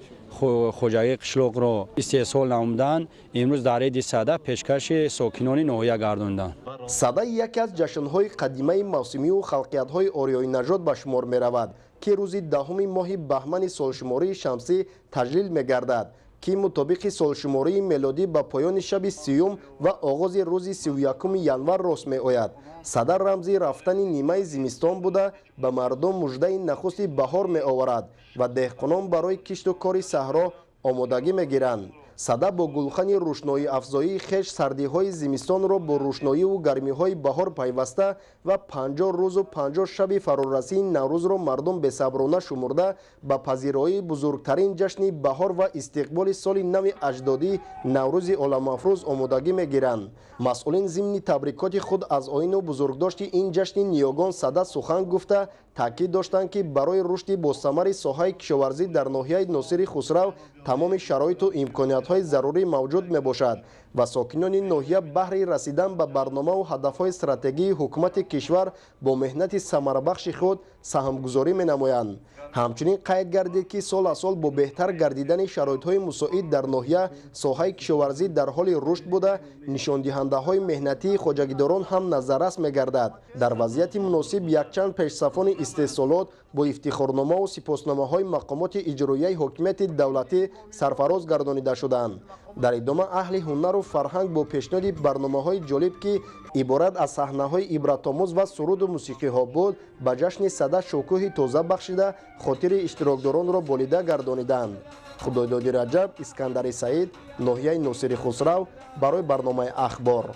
خواجگی قشلاق را استحصال نمودند. امروز در عید سده پیشکش ساکنان ناحیه گرداندند. سده یکی از جشن‌های قدیمی موسمی و خلقیت‌های آریایی نژاد به شمار می‌رود که روز 10 ماه بهمن سالشماری شمسی تجلیل می‌گردد که مطابق سالشماری میلادی به پایان شب 30 و آغاز روز 31 ینور راست می‌آید. سده رمزی رفتن نیمه زمستان بوده به مردم مژده نخست بهار می‌آورد و دهقانان برای کشت و کار صحرا آمادگی می‌گیرند. سده با گلخن روشنایی افزایی خش سردی‌های زمستان را با روشنایی و گرمی‌های بهار پیوسته و 50 روز و 50 شب فرارسی نوروز را مردم به صبرانه شمرده به پذیرایی بزرگترین جشن بهار و استقبال سال نو اجدادی نوروز عالم افروز آمادگی می‌گیرند. مسئولین ضمن تبریکات خود از آیین و بزرگداشت این جشن نیاگان سده سخن گفته تاکید داشتند که برای رشد باثمر ساحه کشاورزی در ناحیه ناصر خسرو تمام شرایط و امکانیت‌های ضروری موجود میباشد و ساکنان ناحیه بهر رسیدن به برنامه و هدف‌های استراتژی حکومت کشور با مهنت ثمربخش خود سهمگذاری می‌نمایند. همچنین قید گردید که سال از سال با بهتر گردیدن شرایط‌های مساعد در ناحیه ساحه کشاورزی در حال رشد بوده، نشاندهنده‌های مهنتی خواجگی‌داران هم نظررس می‌گردد. در وضعیت مناسب یکچند پیش‌صفان استحصالات با افتخارنامه و سپاسنامه‌های مقامات اجرایی حکومت دولتی سرفراز گردانیده شدند. در ادامه اهل هنر و فرهنگ با پیشنهاد برنامه‌های جالب که عبارت از صحنه‌های عبرت‌آموز و سرود و موسیقی‌ها بود به جشن سده شکوه تازه بخشیده خاطر اشتراکداران را بالیده گردانیدند. خدادادی رجب، اسکندر سعید، ناحیه ناصر خسرو برای برنامه اخبار.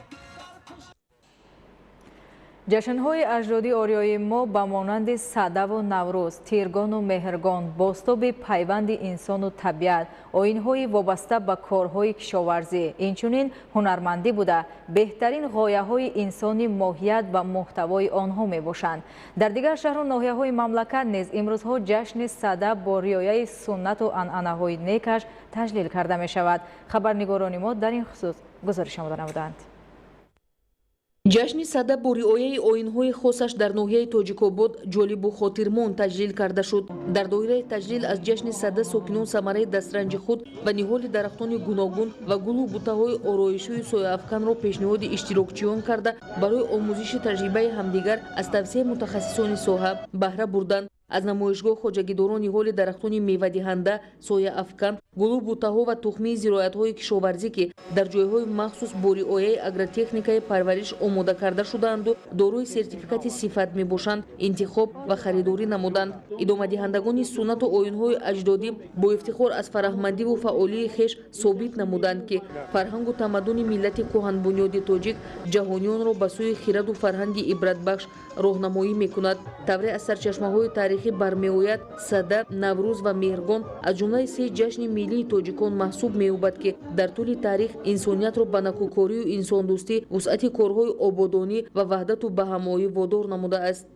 جشن‌های اجدادی آریایی ما به مانند سده و نوروز، تیرگان و مهرگان، بازتاب پیوند انسان و طبیعت، آیین‌های وابسته به کارهای کشاورزی، اینچنین هنرمندی بوده بهترین غایه‌های انسانی ماهیت و محتوای آنها میباشند. در دیگر شهر و ناحیه‌های مملکت نیز امروزها جشن سده با رعایت سنت و عنعنه‌های نیکش تجلیل کرده می‌شود. خبرنگاران ما در این خصوص گزارش آماده نمودند. ҷашни сада бо риояи оинҳои хосаш дар ноҳияи тоҷикобод ҷолибу хотирмон таҷлил карда шуд. Дар доираи таҷлил аз ҷашни сада сокинон самараи дастранҷи худ ба ниҳоли дарахтони гуногун ва гулу бутаҳои ороишии сояафканро пешниҳоди иштирокчиён карда барои омӯзиши таҷрибаи ҳамдигар аз тавсияи мутахассисони соҳа баҳра бурданд. аз намоишгоҳ хоҷагидорон ниҳоли дарахтони мевадиҳанда, сояафкан, гулу бутаҳо ва тухмии зироятҳои кишоварзӣ ки дар ҷойҳои махсус бо риояи агротехникаи парвариш омода карда шудаанду дорои сертификати сифат мебошанд, интихоб ва харидорӣ намуданд. идомадиҳандагони суннату оинҳои аҷдодӣ бо ифтихор аз фараҳмандиву фаъолии хеш собит намуданд ки фарҳангу тамаддуни миллати кӯҳанбунёди тоҷик ҷаҳонiyonро ба сӯи хираду фарҳанги ибратбахш роҳнамоӣ мекунад. тавре аз сарчашмаҳои таърихӣ бармеояд сада, наврӯз ва меҳргон аз ҷумлаи се ҷашни миллии тоҷикон маҳсуб меёбад ки дар тӯли таърих инсониятро ба накӯкорию инсондӯстӣ, вусъати корҳои ободонӣ ва ваҳдату ба ҳамоӣ водор намудааст.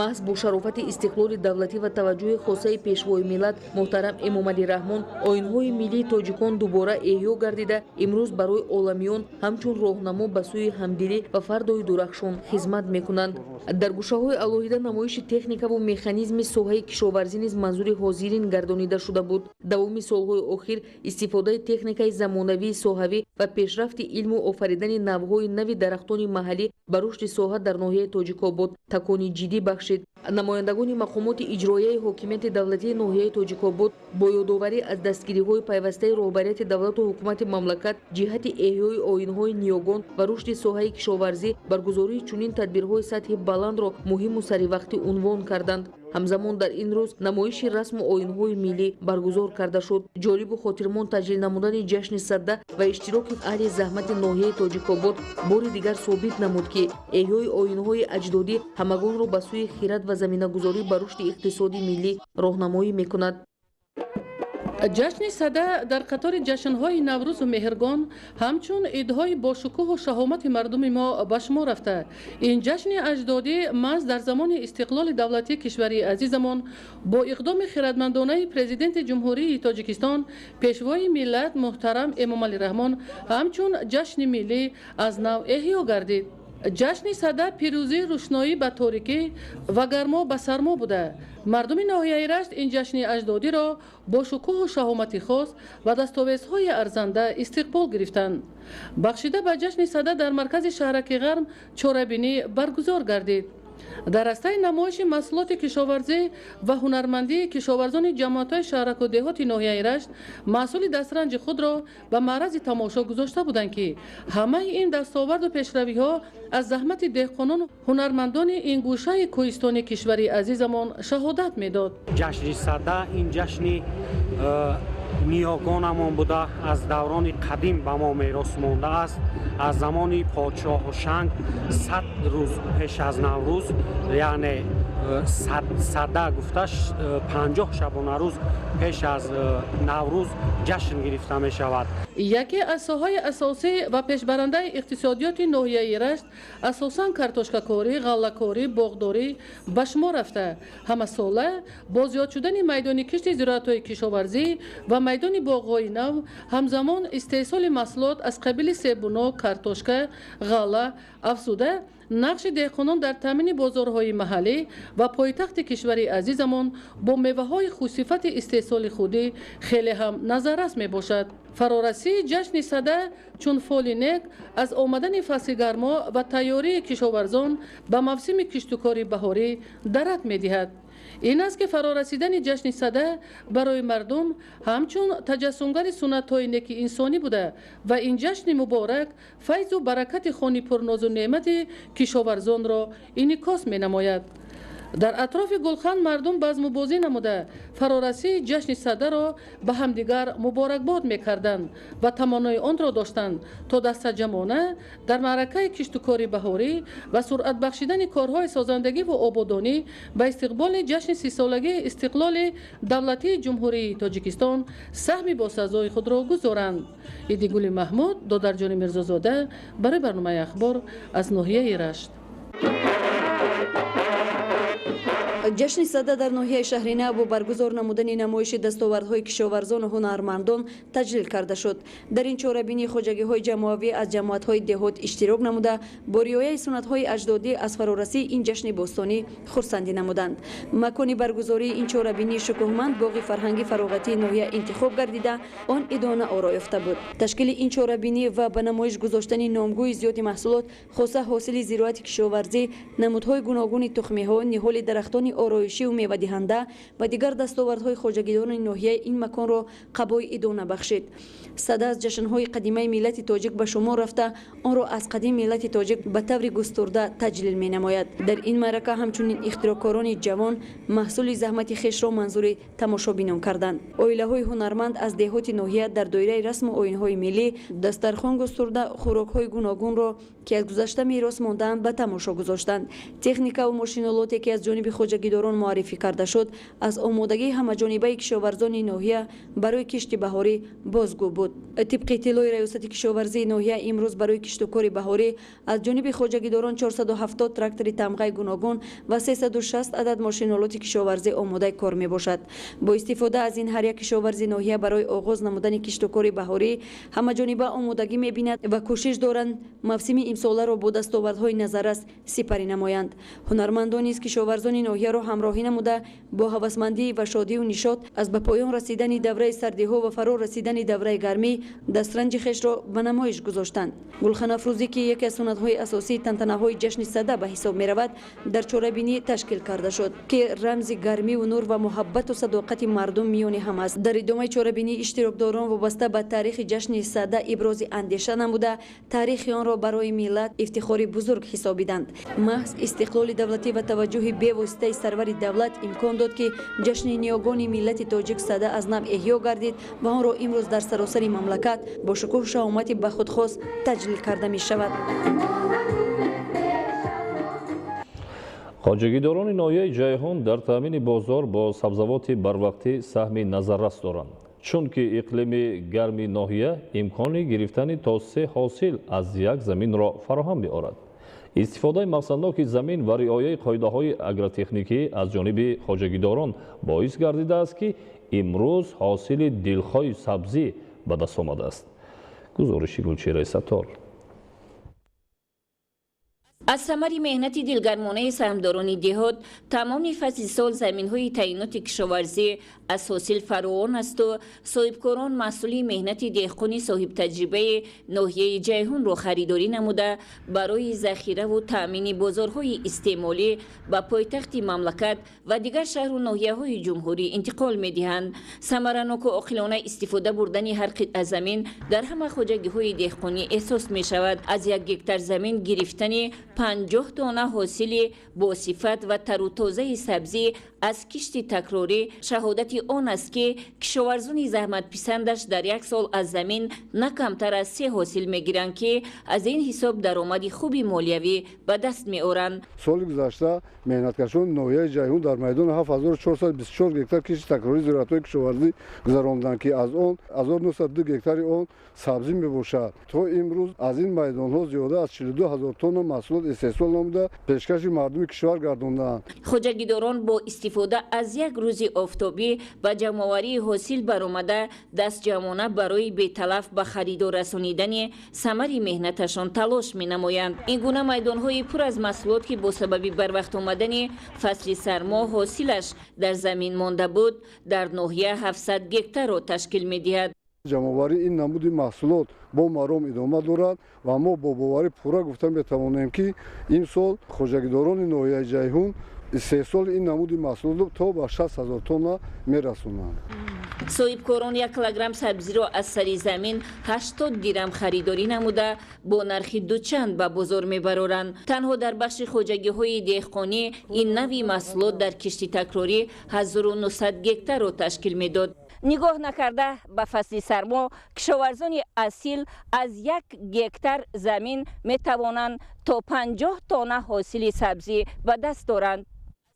محض با شرافت استقلال دولتی و توجه خاصه پیشوای ملت محترم امامعلی رحمان آیین‌های ملی تاجیکان دوباره احیا گردیده امروز برای عالمیان همچون راهنما به سوی همدلی و فردای درخشان خدمت میکنند. در گوشه‌های علاهیده نمایش تکنیک و مکانیزم ساحه کشاورزی نیز منظور حاضرین گردانیده شده بود. دوام سالهای اخیر استفاده تکنیکای زمانوی ساحوی و پیشرفت علم و آفریدن نوهای نوی درختان محلی بر رشد ساحه در ناحیه تاجیک‌آباد تکانی جدی بخشید. نمایندگان مقامات اجرایی حاکمیت دولتی ناحیه تاجیک‌آباد با یادآوری از دستگیری‌های پیوسته رهبریت دولت و حکومت مملکت جهت احیای آیین‌های نیاگان و رشد ساحه کشاورزی برگزاری چنین تدبیرهای سطح بلند را مهم و سریع‌وقتی عنوان کردند. همزمان در این روز نمایش رسم آیین‌های ملی برگزار کرده شد. جالب و خاطرمند تجلیل نمودن جشن سده و اشتراک اهل زحمت ناحیه تاجیک‌آباد بار دیگر ثابت نمود که احیای آیین‌های اجدادی همگان را به سوی خیرات و زمینه‌گذاری بر رشد اقتصادی ملی راهنمایی می‌کند. جشن سده در قطار جشن‌های نوروز و مهرگان همچون عیدهای با شکوه و شهامت مردم ما به شمار رفته. این جشن اجدادی محض در زمان استقلال دولتی کشوری عزیزمان با اقدام خردمندانه پرزیدنت جمهوری تاجیکستان پیشوای ملت محترم امامعلی رحمان همچون جشن ملی از نو احیا گردید. جشن سده پیروزی روشنایی به تاریکی و گرما به سرما بوده. مردم ناحیه رشت این جشن اجدادی را با شکوه و شهامت خاص و دستاویزهای ارزنده استقبال گرفتند. بخشیده به جشن سده در مرکز شهرک غرم چاره‌بینی برگزار گردید. در راستای نمایش محصولات کشاورزی و هنرمندی کشاورزان جماعت‌های شهرک و دهات ناحیه رشت محصول دسترنج خود را به معرض تماشا گذاشته بودند که همه این دستاورد و پیشروی‌ها از زحمت دهقانان و هنرمندان این گوشه کوهستانی کشوری عزیزمان شهادت می‌داد. جشن سده این جشن نیاگانمان بوده، از دوران قدیم به ما میراث مانده است. از زمان پادشاه شنگ 100 روز پیش از نوروز، یعنی سده گفتش 50 شبانه روز پیش از نوروز جشن گرفته می شود. یکی از ساحه‌های اساسی و پیشبرنده اقتصادیات ناحیه رشت اساساً کارتوشک‌کاری، غله‌کاری، باغداری به شمار رفته. همه ساله با زیاد شدن میدان کشت زراعت‌های کشاورزی و میدان باغ‌های نو همزمان استحصال محصولات از قبیل سیبونا، کارتوشکا، غله افزوده نقش دهقانان در تامین بازارهای محلی و پایتخت کشوری عزیزمان با میوه‌های خوشصفت استحصال خودی خیلی هم نظررس میباشد. فرارسی جشن سده چون فالینک از آمدن فصل گرما و تیاری کشاورزان به موسم کشتکاری بهاری درد میدهد. این است که فرارسیدن جشن سده برای مردم همچون تجسمگر سنت‌های نیک انسانی بوده و این جشن مبارک فیض و برکت خانی پرناز و نعمت کشاورزان را انعکاس می‌نماید. در اطراف گلخان مردم بزم بازی نموده فرارسی جشن سده را به همدیگر مبارکباد میکردند و تمنای آن را داشتند تا دست جمعانه در معرکه کشتکاری بهاری و سرعت بخشیدن کارهای سازندگی و آبادانی به استقبال جشن 30 سالگی استقلال دولتی جمهوری تاجیکستان سهمی با سزای خود را گذارند. ایدیگول محمود، دادرجان میرزازاده، برای برنامه اخبار از ناحیه رشت. ҷашни сада дар ноҳияи шаҳрина бо баргузор намудани намоиши дастовардҳои кишоварзону ҳунармандон таҷлил карда шуд. дар ин чорабинӣ хоҷагиҳои ҷамоавӣ аз ҷамоатҳои деҳот иштирок намуда бо риояи суннатҳои аҷдодӣ аз фарорасии ин ҷашни бостонӣ хурсандӣ намуданд. макони баргузории ин чорабинӣ шукӯҳманд боғи фарҳанги фароғатии ноҳия интихоб гардида он идона оро ёфта буд. ташкили ин чорабинӣ ва ба намоиш гузоштани номгӯи зиёди маҳсулот хоса ҳосили зироати кишоварзӣ, намудҳои гуногуни тухмиҳо, ниҳоли дарахтони ороишиву мевадиҳанда ва дигар дастовардҳои хоҷагидорони ноҳия ин маконро қабои идона бахшид. сада аз ҷашнҳои қадимаи миллати тоҷик ба шумор рафта онро аз қадим миллати тоҷик ба таври густурда таҷлил менамояд. дар ин маърака ҳамчунин ихтироъкорони ҷавон маҳсули заҳмати хешро манзури тамошобинон карданд. оилаҳои ҳунарманд аз деҳоти ноҳия дар доираи расму оинҳои миллӣ дастархон густурда хӯрокҳои гуногунро ки аз гузашта мерос мондаанд ба тамошо гузоштанд. техникаву мошинолоте ки аз ҷониби хоҷагидорон муаррифӣ карда шуд аз омодагии ҳамаҷонибаи кишоварзони ноҳия барои кишти баҳорӣ бозгӯ буд. тибқи иттилои раёсати кишоварзии ноҳия имрӯз барои киштукори баҳорӣ аз ҷониби хоҷагидорон 470 трактори тамғаи гуногун ва 360 адад мошинолоти кишоварзӣ омодаи кор мебошад. бо истифода аз ин ҳар як кишоварзи ноҳия барои оғоз намудани киштукори баҳорӣ ҳамаҷониба омодагӣ мебинад ва кӯшиш доранд мавсими имсоларо бо дастовардҳои назаррас сипарӣ намоянд. ҳунармандон низ кишоварзони ноҳияро ҳамроҳӣ намуда бо ҳавасмандӣ ва шодию нишод аз ба поён расидани давраи сардиҳо ва фаро расидани давраи гармӣ дастранҷи хешро ба намоиш гузоштанд. гулхан афрӯзӣ ки яке аз суннатҳои асосии тантанаҳои ҷашни сада ба ҳисоб меравад дар чорабинӣ ташкил карда шуд ки рамзи гармиву нур ва муҳаббату садоқати мардум миёни ҳам аст. дар идомаи чорабинӣ иштирокдорон вобаста ба таърихи ҷашни сада ибрози андеша намуда таърихи онро барои миллат ифтихори бузург ҳисобиданд. маҳз истиқлоли давлатӣ ва таваҷҷӯҳи бевоситаи сарвари давлат имкон дод ки ҷашни ниёгони миллати тоҷик сада аз нав эҳё гардид ва онро имрӯз дар саросари мамлакат бо шукӯҳ шаҳомати ба худхос таҷлил карда мешавад. хоҷагидорони ноҳияи ҷайҳон дар таъмини бозор бо сабзавоти барвақтӣ саҳми назаррас доранд, чунки иқлими гарми ноҳия имкони гирифтани то 3 ҳосил аз як заминро фароҳам меорад. истифодаи мақсадноки замин ва риояи қоидаҳои агротехникӣ аз ҷониби хоҷагидорон боис гардидааст ки имрӯз ҳосили дилхоҳи сабзӣ ба даст омадааст. гузориши гулчеҳраи саттор. аз самари меҳнати дилгармонаи саҳмдорони деҳот тамоми фасли сол заминҳои таъиноти кишоварзӣ аз ҳосил фаровон асту соҳибкорон маҳсули меҳнати деҳқони соҳибтаҷрибаи ноҳияи ҷайҳунро харидорӣ намуда барои захираву таъмини бозорҳои истеъмолӣ ба пойтахти мамлакат ва дигар шаҳру ноҳияҳои ҷумҳурӣ интиқол медиҳанд. самараноку оқилона истифода бурдани ҳар қитъа замин дар ҳама хоҷагиҳои деҳқонӣ эҳсос мешавад. аз 1 гектар замин гирифтани 50 тонна ҳосили босифат ва тару тозаи сабзӣ аз кишти такрорӣ шаҳодати он аст ки кишоварзони заҳматписандаш дар як сол аз замин на камтар аз 3 ҳосил мегиранд ки аз ин ҳисоб даромади хуби молиявӣ ба даст меоранд. соли гузашта меҳнаткашони ноҳияи ҷайҳун дар майдони 7424 гектар кишти такрории зироатҳои кишоварзӣ гузаронданд ки аз он 1902 гектари он сабзӣ мебошад. то имрӯз аз ин майдонҳо зиёда аз 42 000 тонна маҳсулот истеҳсол намуда пешкаши мардуми кишвар гардонданд. хоҷагидорон бо истифода аз як рӯзи офтобӣ ба ҷамъоварии ҳосил баромада дастҷамона барои беталаф ба харидор расонидани самари меҳнаташон талош менамоянд. ин гуна майдонҳои пур аз маҳсулот ки бо сабаби барвақт омадани фасли сармо ҳосилаш дар замин монда буд дар ноҳия 700 гектарро ташкил медиҳад. ҷамъоварии ин намуди маҳсулот бо маром идома дорад ва мо бо боварӣ пурра гуфта метавонем ки имсол хоҷагидорони ноҳияи ҷайҳун истеҳсоли ин намуди маҳсулот то ба 60,000 тонна мерасонанд. соҳибкорон 1 килограмм сабзиро аз сари замин 80 дирам харидорӣ намуда бо нархи дучанд ба бозор мебароранд. танҳо дар бахши хоҷагиҳои деҳқонӣ ин нави маҳсулот дар кишти такрорӣ 1900 гектарро ташкил медод. нигоҳ накарда ба фасли сармо кишоварзони асил аз 1 гектар замин метавонанд то 50 тонна ҳосили сабзӣ ба даст оранд.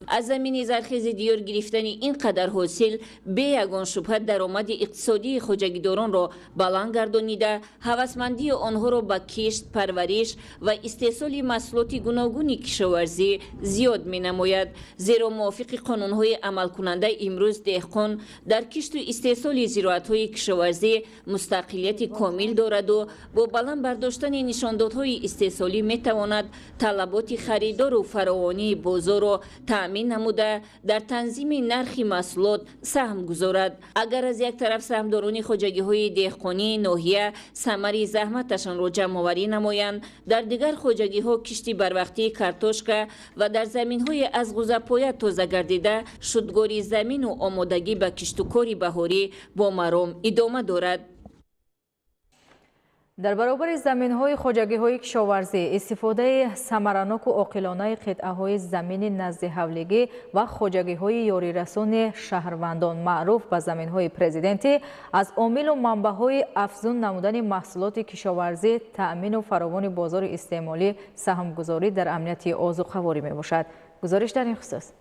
از زمین زرخیز دیار گرفتن این قدر حاصل به یگان شبهه درآمد اقتصادی خواجگیداران را بلند گردانیده، هوسمندی آنها را به کشت، پرورش و استحصال محصولات گوناگون کشاورزی زیاد می نماید. زیرا موافق قانون‌های عمل کننده امروز دهقان در کشت و استحصال زراعت‌های کشاورزی مستقلیت کامل دارد و با بلند برداشتن نشاندادهای استحصالی می تواند طلبات خریدار و فراوانی بازار را تأمین نموده در تنظیم نرخ محصولات سهم گذارد. اگر از یک طرف سهمداران خواجگی‌های دهقانی ناحیه ثمر زحمتشان را جمع‌آوری نمایند، در دیگر خواجگی‌ها کشتی بروقتی کارتوشکا و در زمین‌های از غوزه‌پایه تازه گردیده شدگاری زمین و آمادگی به کشت و کار بهاری با مرام ادامه دارد. در برابر زمین‌های خواجگی‌های کشاورزی، استفاده ثمرناک و عاقلانه قطعه‌های زمین نزد حولگی و خواجگی‌های یاریرسان شهروندان معروف به زمین‌های پرزیدنتی از عامل و منبع‌های افزون نمودن محصولات کشاورزی، تأمین و فراوان بازار استعمالی، سهمگذاری در امنیت آذوقه‌واری میباشد. گزارش در این خصوص.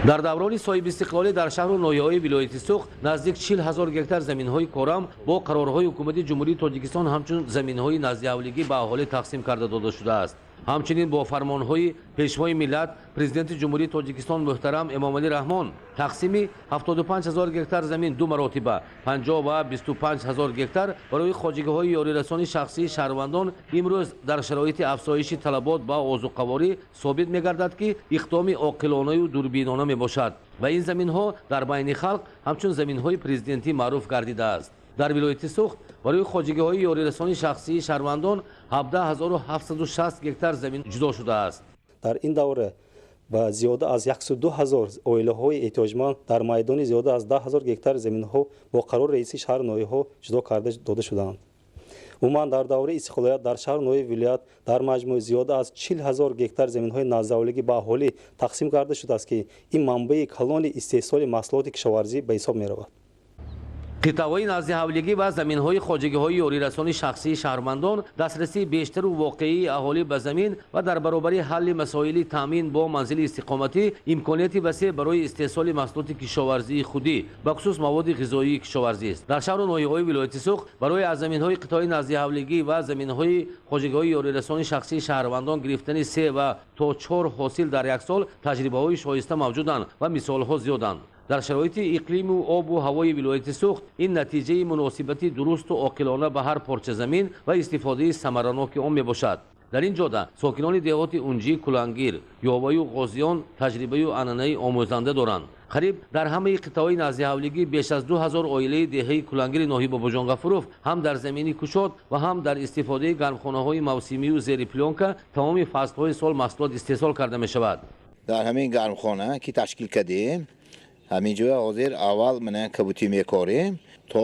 در دوران صاحب استقلالی در شهر و ناحیه‌های ولایت سوخت نزدیک 40,000 گکتار زمین‌های کارم با قرارهای حکومتی جمهوری تاجیکستان همچون زمین‌های نزد حولگی به اهالی تقسیم کرده داده شده است. همچنین با فرمان‌های پیشوای ملت پرزیدنت جمهوری تاجیکستان محترم امامعلی رحمان تقسیم 75,000 گکتار زمین دو مراتبه 50 و 25,000 گکتار برای خواجگی‌های یاریرسانی شخصی شهروندان امروز در شرایط افزایش طلبات با آذوقه‌واری ثابت می‌گردد که اقدام عاقلانه و دوربینانه میباشد و این زمین‌ها در بین خلق همچون زمین‌های پرزیدنتی معروف گردیده است. در ولایت سوخت برای خواجگی‌های یاریرسانی شخصی شهروندان 17,760 گکتار زمین جدا شده است. در این دوره با زیاده از 102,000 اویله‌های احتیاجمند در میدان زیاده از 10,000 گکتار زمین‌ها با قرار رئیس شهر ناحیه‌ها جدا کرده داده شدند. عموما در دوره استقلالیت در شهر ناحیه ولایت در مجموع زیاده از 40,000 گکتار زمین‌های نزداولگی به اهالی تقسیم کرده شده است که این منبع کلان استحصال محصولات کشاورزی به حساب می‌رود. قطعه‌های نزد حولگی و زمین‌های خواجگی‌های یاریرسانی شخصی شهروندان دسترسی بیشتر و واقعی اهالی به زمین و در برابر حل مسائل تامین با منزل استقامتی امکانیت وسیع برای استحصال محصولات کشاورزی خودی به خصوص مواد غذایی کشاورزی است. در شهر و ناحیه‌های ولایت سوخت برای از زمین‌های قطعه نزد حولگی و زمین‌های خواجگی‌های یاریرسانی شخصی شهروندان گرفتن 3 و تا 4 حاصل در یک سال تجربه‌های شایسته موجودند و مثال‌ها زیادند. در شرایط اقلیم و آب و هوای ولایت سوخت این نتیجه مناسبتی درست و عاقلانه به هر پارچه زمین و استفاده ثمرناک آن میباشد. در این جاده ساکنان دهات اونجی، کلانگیر، یاوایی و غازیان تجربه و عنعنه آموزنده دارند. قریب در همه قطعه‌های نزد حولگی بیش از 2,000 عائله دهه کلانگیر ناحیه باباجانغفروف هم در زمین کشاد و هم در استفاده گرمخانه‌های موسمی و زیر پلانکا تمام فصل‌های سال محصولات استحصال کرده می‌شود. در همین گرمخانه که تشکیل کردیم همینجا حاضر اول من کبوتی میکاریم تا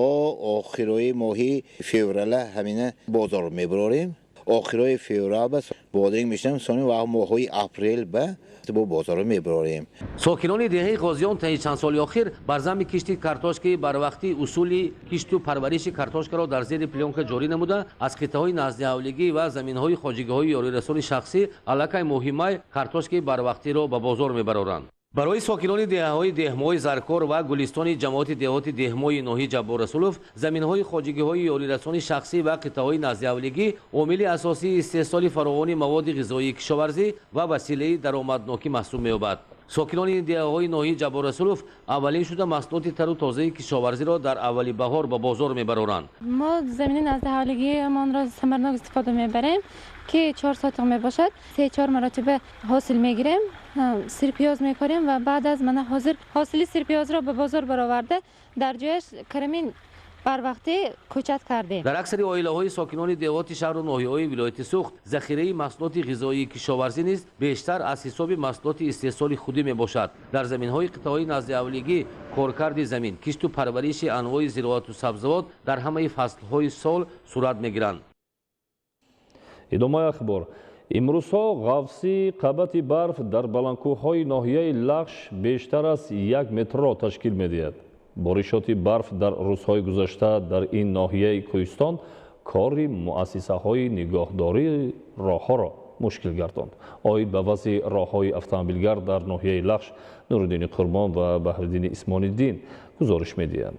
آخرای ماه فوریه همین بازار میبریم. آخرای فوریه بس بادرنگ میشیم سانی و ماهای اپریل به با بازار میبریم. ساکنان دهه غازیان طی چند سال اخیر بر زمین کشتی کارتوشکی بر وقتی اصول کشت و پرورش کارتوشکا را در زیر پلانکا جاری نموده از قطعه‌های نزد حولگی و زمین‌های خواجگی‌های یاریرسانی شخصی علاقه مهمه کارتوشکی بر وقتی را به بازار میبرند. برای ساکنان دهه‌های دهمای زرکار و گلستان جماعت دهات دهمای ناحیه جبار رسولوف زمین‌های خواجگی‌های یاریرسانی شخصی و قطعه‌های نزد حولگی عامل اساسی استحصال فراوان مواد غذایی کشاورزی و وسیله درآمدناکی محسوب می‌یابد. ساکنان دهه‌های ناحیه جبار رسولوف اولین شده محصولات تر و تازه کشاورزی را در اولی بهار به بازار می‌برند. ما زمین نزد حولگی مان را ثمرناک استفاده می‌بریم که 4 ساعت می باشد 3-4 مرتبه حاصل میگیریم. سرپیاز میکاریم و بعد از من حاصل سرپیاز را به بازار برآورده در جایش کرمین بر وقتی کوچت کردیم. در اکثر عائله‌های ساکنان دهات شهر و ناحیه‌های ولایت سوخت ذخیره محصولات غذایی کشاورزی نیز بیشتر از حساب محصولات استحصال خودی میباشد. در زمین‌های قطعه‌های نزد حولگی کارکرد زمین، کشت و پرورش انواع زراعت و سبزیجات در همه فصل‌های سال صورت میگیرند. ادامه اخبار. امروزها غفصی قبط برف در بلندکوه‌های ناحیه لخش بیشتر از 1 متر را تشکیل می‌دهد. بارشات برف در روزهای گذشته در این ناحیه کوهستان کار مؤسسه‌های نگهداری راه‌ها را مشکل گرداند. آید به وضع راههای اتومبیلگرد در ناحیه لخش نورالدین قربان و بهرالدین اسماعیل‌دین گزارش می‌دهند.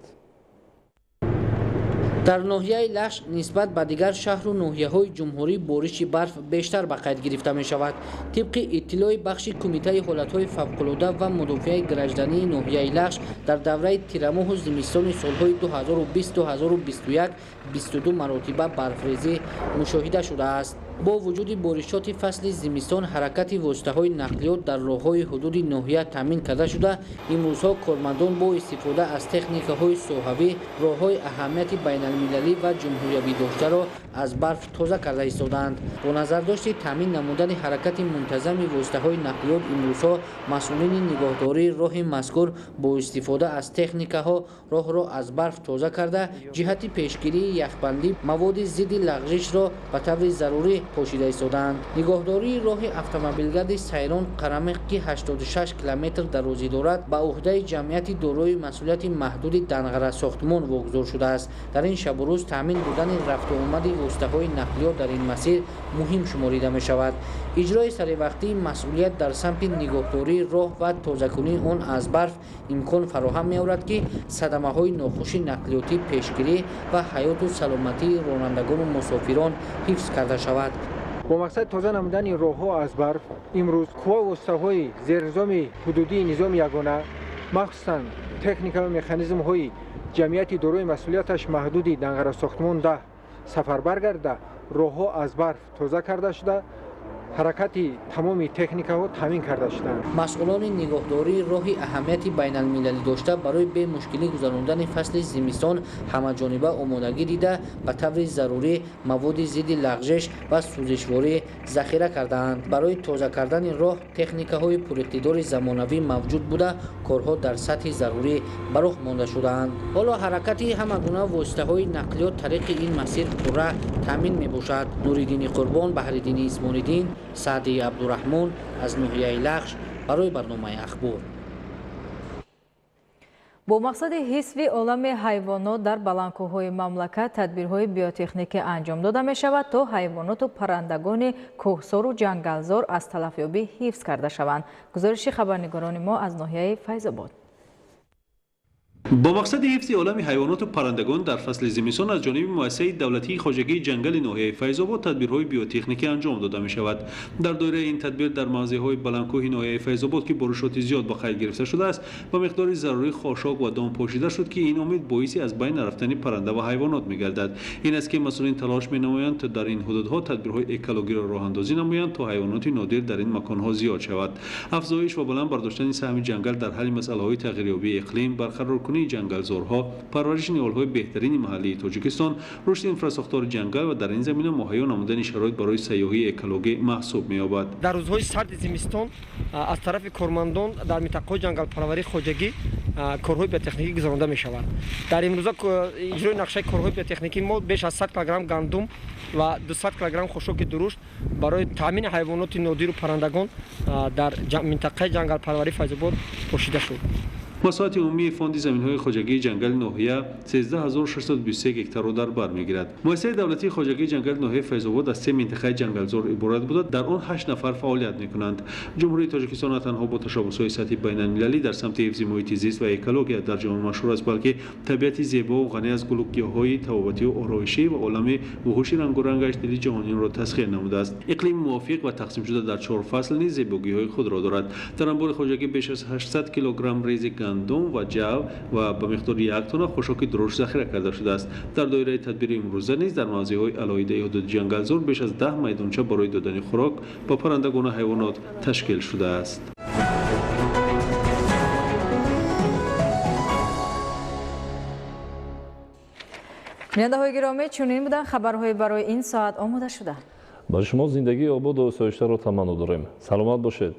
در ناحیه لخش نسبت به دیگر شهر و ناحیه‌های جمهوری بارش برف بیشتر به قید گرفته می شود. طبق اطلاع بخش کمیته حالت‌های فوق‌العاده و مدافع گرجدنی ناحیه لخش در دوره تیرماه و زمستان سال‌های 2020-2021 22 مرتبه برفریزی مشاهده شده است. با وجود بارشات فصل زمستان حرکت واسطه‌های نقلیات در راه‌های حدود ناحیه تامین کرده شده. امروزها کارمندان با استفاده از تکنیک‌های ساحوی راه‌های اهمیت بین‌المللی و جمهوریابی داشته را از برف تازه کرده ایستادند. با نظرداشت تامین نمودن حرکت منتظم واسطه‌های نقلیات امروزها مسئولین نگهداری راه مذکور با استفاده از تکنیک‌ها راه را از برف تازه کرده جهت پیشگیری یخبندی مواد ضد لغزش را به طور ضروری پوشیده ایستادند. نگهداری راه اتومبیلگرد سیران قرمق که 86 کیلومتر درازی دارد به عهده جمعیت دارای مسئولیت محدود دنغره ساختمان واگذار شده است. در این شب و روز تامین بودن رفت و آمد واسطه‌های نقلیات در این مسیر مهم شماریده می شود. اجرای سریع مسئولیت در سمت نگهداری راه و تازه‌کنی آن از برف امکان فراهم می آورد که صدمه‌های ناخوش نقلیاتی پیشگیری و حیات و سلامتی رانندگان و مسافران حفظ کرده شود. با مقصد تازه نمودن راه‌ها از برف امروز قوا و واسطه‌های زیرنظام حدودی نظام یگانه مخصوصاً تکنیک و مکانیزم‌های جمعیت دارای مسئولیتش محدود دنغره ساختمان ده سفربر گردیده راه‌ها از برف تازه کرده شده. حرکت تمامی تکنیک‌ها تامین کرده شدند. مسئولان نگهداری راه اهمیت بین‌المللی داشته برای به مشکلی گذراندن فصل زمستان همه‌جانبه آمادگی دیده به طور ضروری مواد ضد لغزش و سوزشواری ذخیره کردند. برای تازه کردن راه تکنیک‌های پراقتدار زمانوی موجود بوده کارها در سطح ضروری براه مانده شدند. حالا حرکت همگونه واسطه‌های نقلیات طریق این مسیر پوره تامین می‌باشد. نورالدین قربان، بهرالدین اسماعیل‌دین، سعدی عبدالرحمن از ناحیه لخش برای برنامه اخبار. با مقصد حفظ عالم حیوانات در بلندکوه‌های مملکت تدبیرهای بیوتکنیکی انجام داده می شود تا حیوانات و پرندگان کوهسار و جنگلزار از تلفیابی حفظ کرده شوند. گزارش خبرنگاران ما از ناحیه فیض‌آباد. با مقصد حفظ عالم حیوانات و پرندگان در فصل زمستان از جانب مؤسسه دولتی خواجگی جنگل ناحیه فیض‌آباد تدبیرهای بیوتکنیکی انجام داده می شود. در دایره این تدبیر در موضع‌های بلندکوه ناحیه فیض‌آباد که بارشات زیاد به خیر گرفته شده است با مقدار ضروری خاشاک و دام پوشیده شد که این امید باعث از بین رفتن پرنده و حیوانات می‌گردد. این است که مسئولین تلاش می‌نمایند تا در این حدودها تدبیرهای اکولوژی را راه اندازی نمایند تا حیوانات نادر در این مکان‌ها زیاد شود. افزایش و بلند برداشتن سهم جنگل در حل مسائل‌های تغییریابی اقلیم، برقرار کنی جنگلزارها، پرورش نهال‌های بهترین محلی تاجیکستان، رشد انفراستراکچور جنگل و در این زمینه مهیا نمودن شرایط برای سیاحی اکولوژی محسوب می‌یابد. در روزهای سرد زمستان از طرف کارمندان در منطقه جنگل پروری خواجگی کارهای بیوتکنیکی گذرانده می‌شود. در امروزه اجرای نقشه کارهای بیوتکنیکی ما بیش از 100 کیلوگرم گندم و 200 کیلوگرم خاشاک درشت برای تامین حیوانات نادر و پرندگان در منطقه جنگل پروری فیض‌آباد پوشیده شد. مساحت عمومی فاند زمین‌های خواجگی جنگل ناحیه 13623 هکتار را در بر می‌گیرد. مؤسسه دولتی خواجگی جنگل ناحیه فیض‌آباد از 3 منطقه جنگلزار عبارت بوده، در آن 8 نفر فعالیت می‌کنند. جمهوری تاجیکستان نه تنها با تشابس‌های سطحی بین‌المللی در سمت حفظ محیط زیست و اکولوژی در جهان مشهور است، بلکه طبیعت زیبا و غنی از گل و گیاه‌های طبابتی و آرایشی و عالم وحوش رنگ و رنگش دل جهانیان را تسخیر نموده است. اقلیم موافق و تقسیم شده در 4 فصل نیز زیبایی‌های خود را دارد. در انبار خواجگی بیش از 800 کیلوگرم ریز گندم و جو و به مقدار 1 تن خاشاک درشت ذخیره کرده شده است. در دایره تدبیر امروزه نیز در موضع‌های علایده حدود جنگلزار بیش از 10 میدانچه برای دادن خوراک به پرندگان و حیوانات تشکیل شده است. بیننده‌های گرامی، چنین بودن خبرهای برای این ساعت آماده شده. برای شما زندگی آباد و آسایش‌تر را تمنا داریم. سلامت باشید.